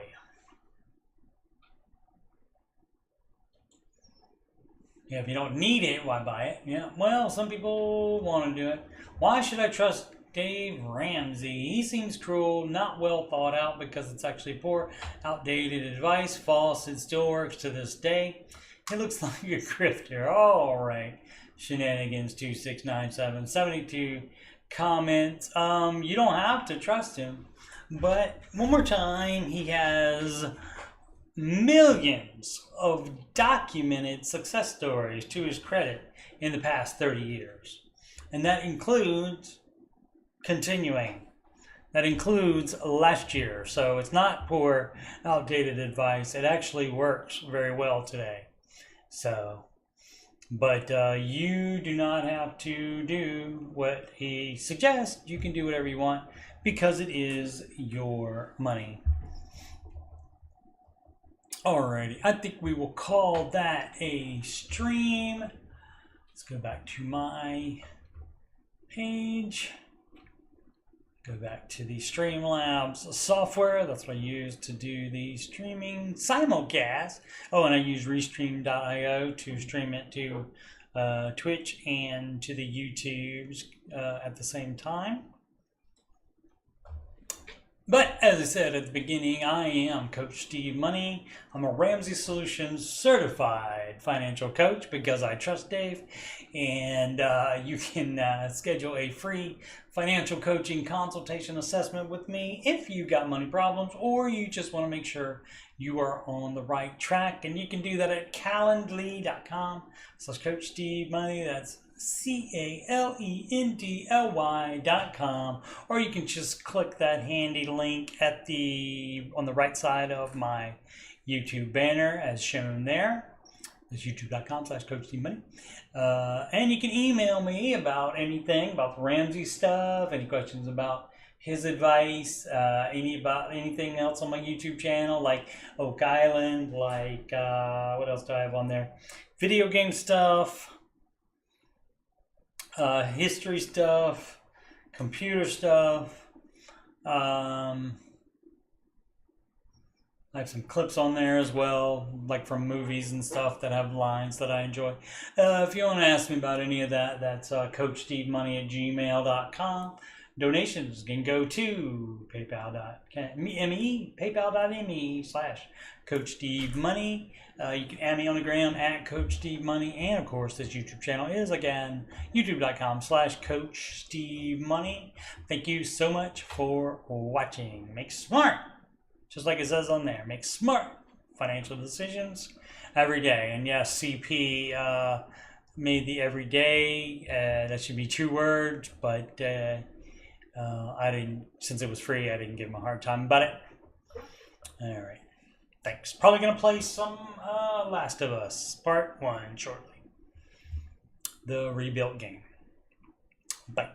Yeah, if you don't need it, why buy it? Yeah, well, some people want to do it. Why should I trust Dave Ramsey? He seems cruel, not well thought out because it's actually poor, outdated advice, false. It still works to this day. It looks like a grifter. All right. Shenanigans 2697 72 comments. You don't have to trust him, but one more time, he has millions of documented success stories to his credit in the past 30 years. And that includes continuing. That includes last year. So it's not poor, outdated advice. It actually works very well today. So, but you do not have to do what he suggests. You can do whatever you want because it is your money. Alrighty, I think we will call that a stream. Let's go back to my page. Go back to the Streamlabs software. That's what I use to do the streaming simulcast. Oh, and I use Restream.io to stream it to Twitch and to the YouTubes at the same time. But as I said at the beginning, I am Coach Steve Money. I'm a Ramsey Solutions certified financial coach because I trust Dave. And you can schedule a free financial coaching consultation assessment with me if you've got money problems or you just want to make sure you are on the right track. And you can do that at calendly.com/Coach Steve Money. That's calendly.com, or you can just click that handy link at on the right side of my YouTube banner as shown there. It's youtube.com/Coach Steve Money. And you can email me about anything about the Ramsey stuff, any questions about his advice, anything else on my YouTube channel, like Oak Island, like what else do I have on there? Video game stuff. History stuff, computer stuff. I have some clips on there as well, like from movies and stuff that have lines that I enjoy. If you want to ask me about any of that, that's CoachSteveMoney@gmail.com. Donations can go to paypal.me/Coach Steve Money. You can add me on the gram at Coach Steve Money, and of course this YouTube channel is again youtube.com/Coach Steve Money. Thank you so much for watching. Make smart, just like it says on there, make smart financial decisions every day. And yes, CP made the everyday. That should be 2 words, but I didn't, since it was free, I didn't give him a hard time about it. All right. Thanks. Probably going to play some Last of Us Part 1 shortly. The rebuilt game. Bye.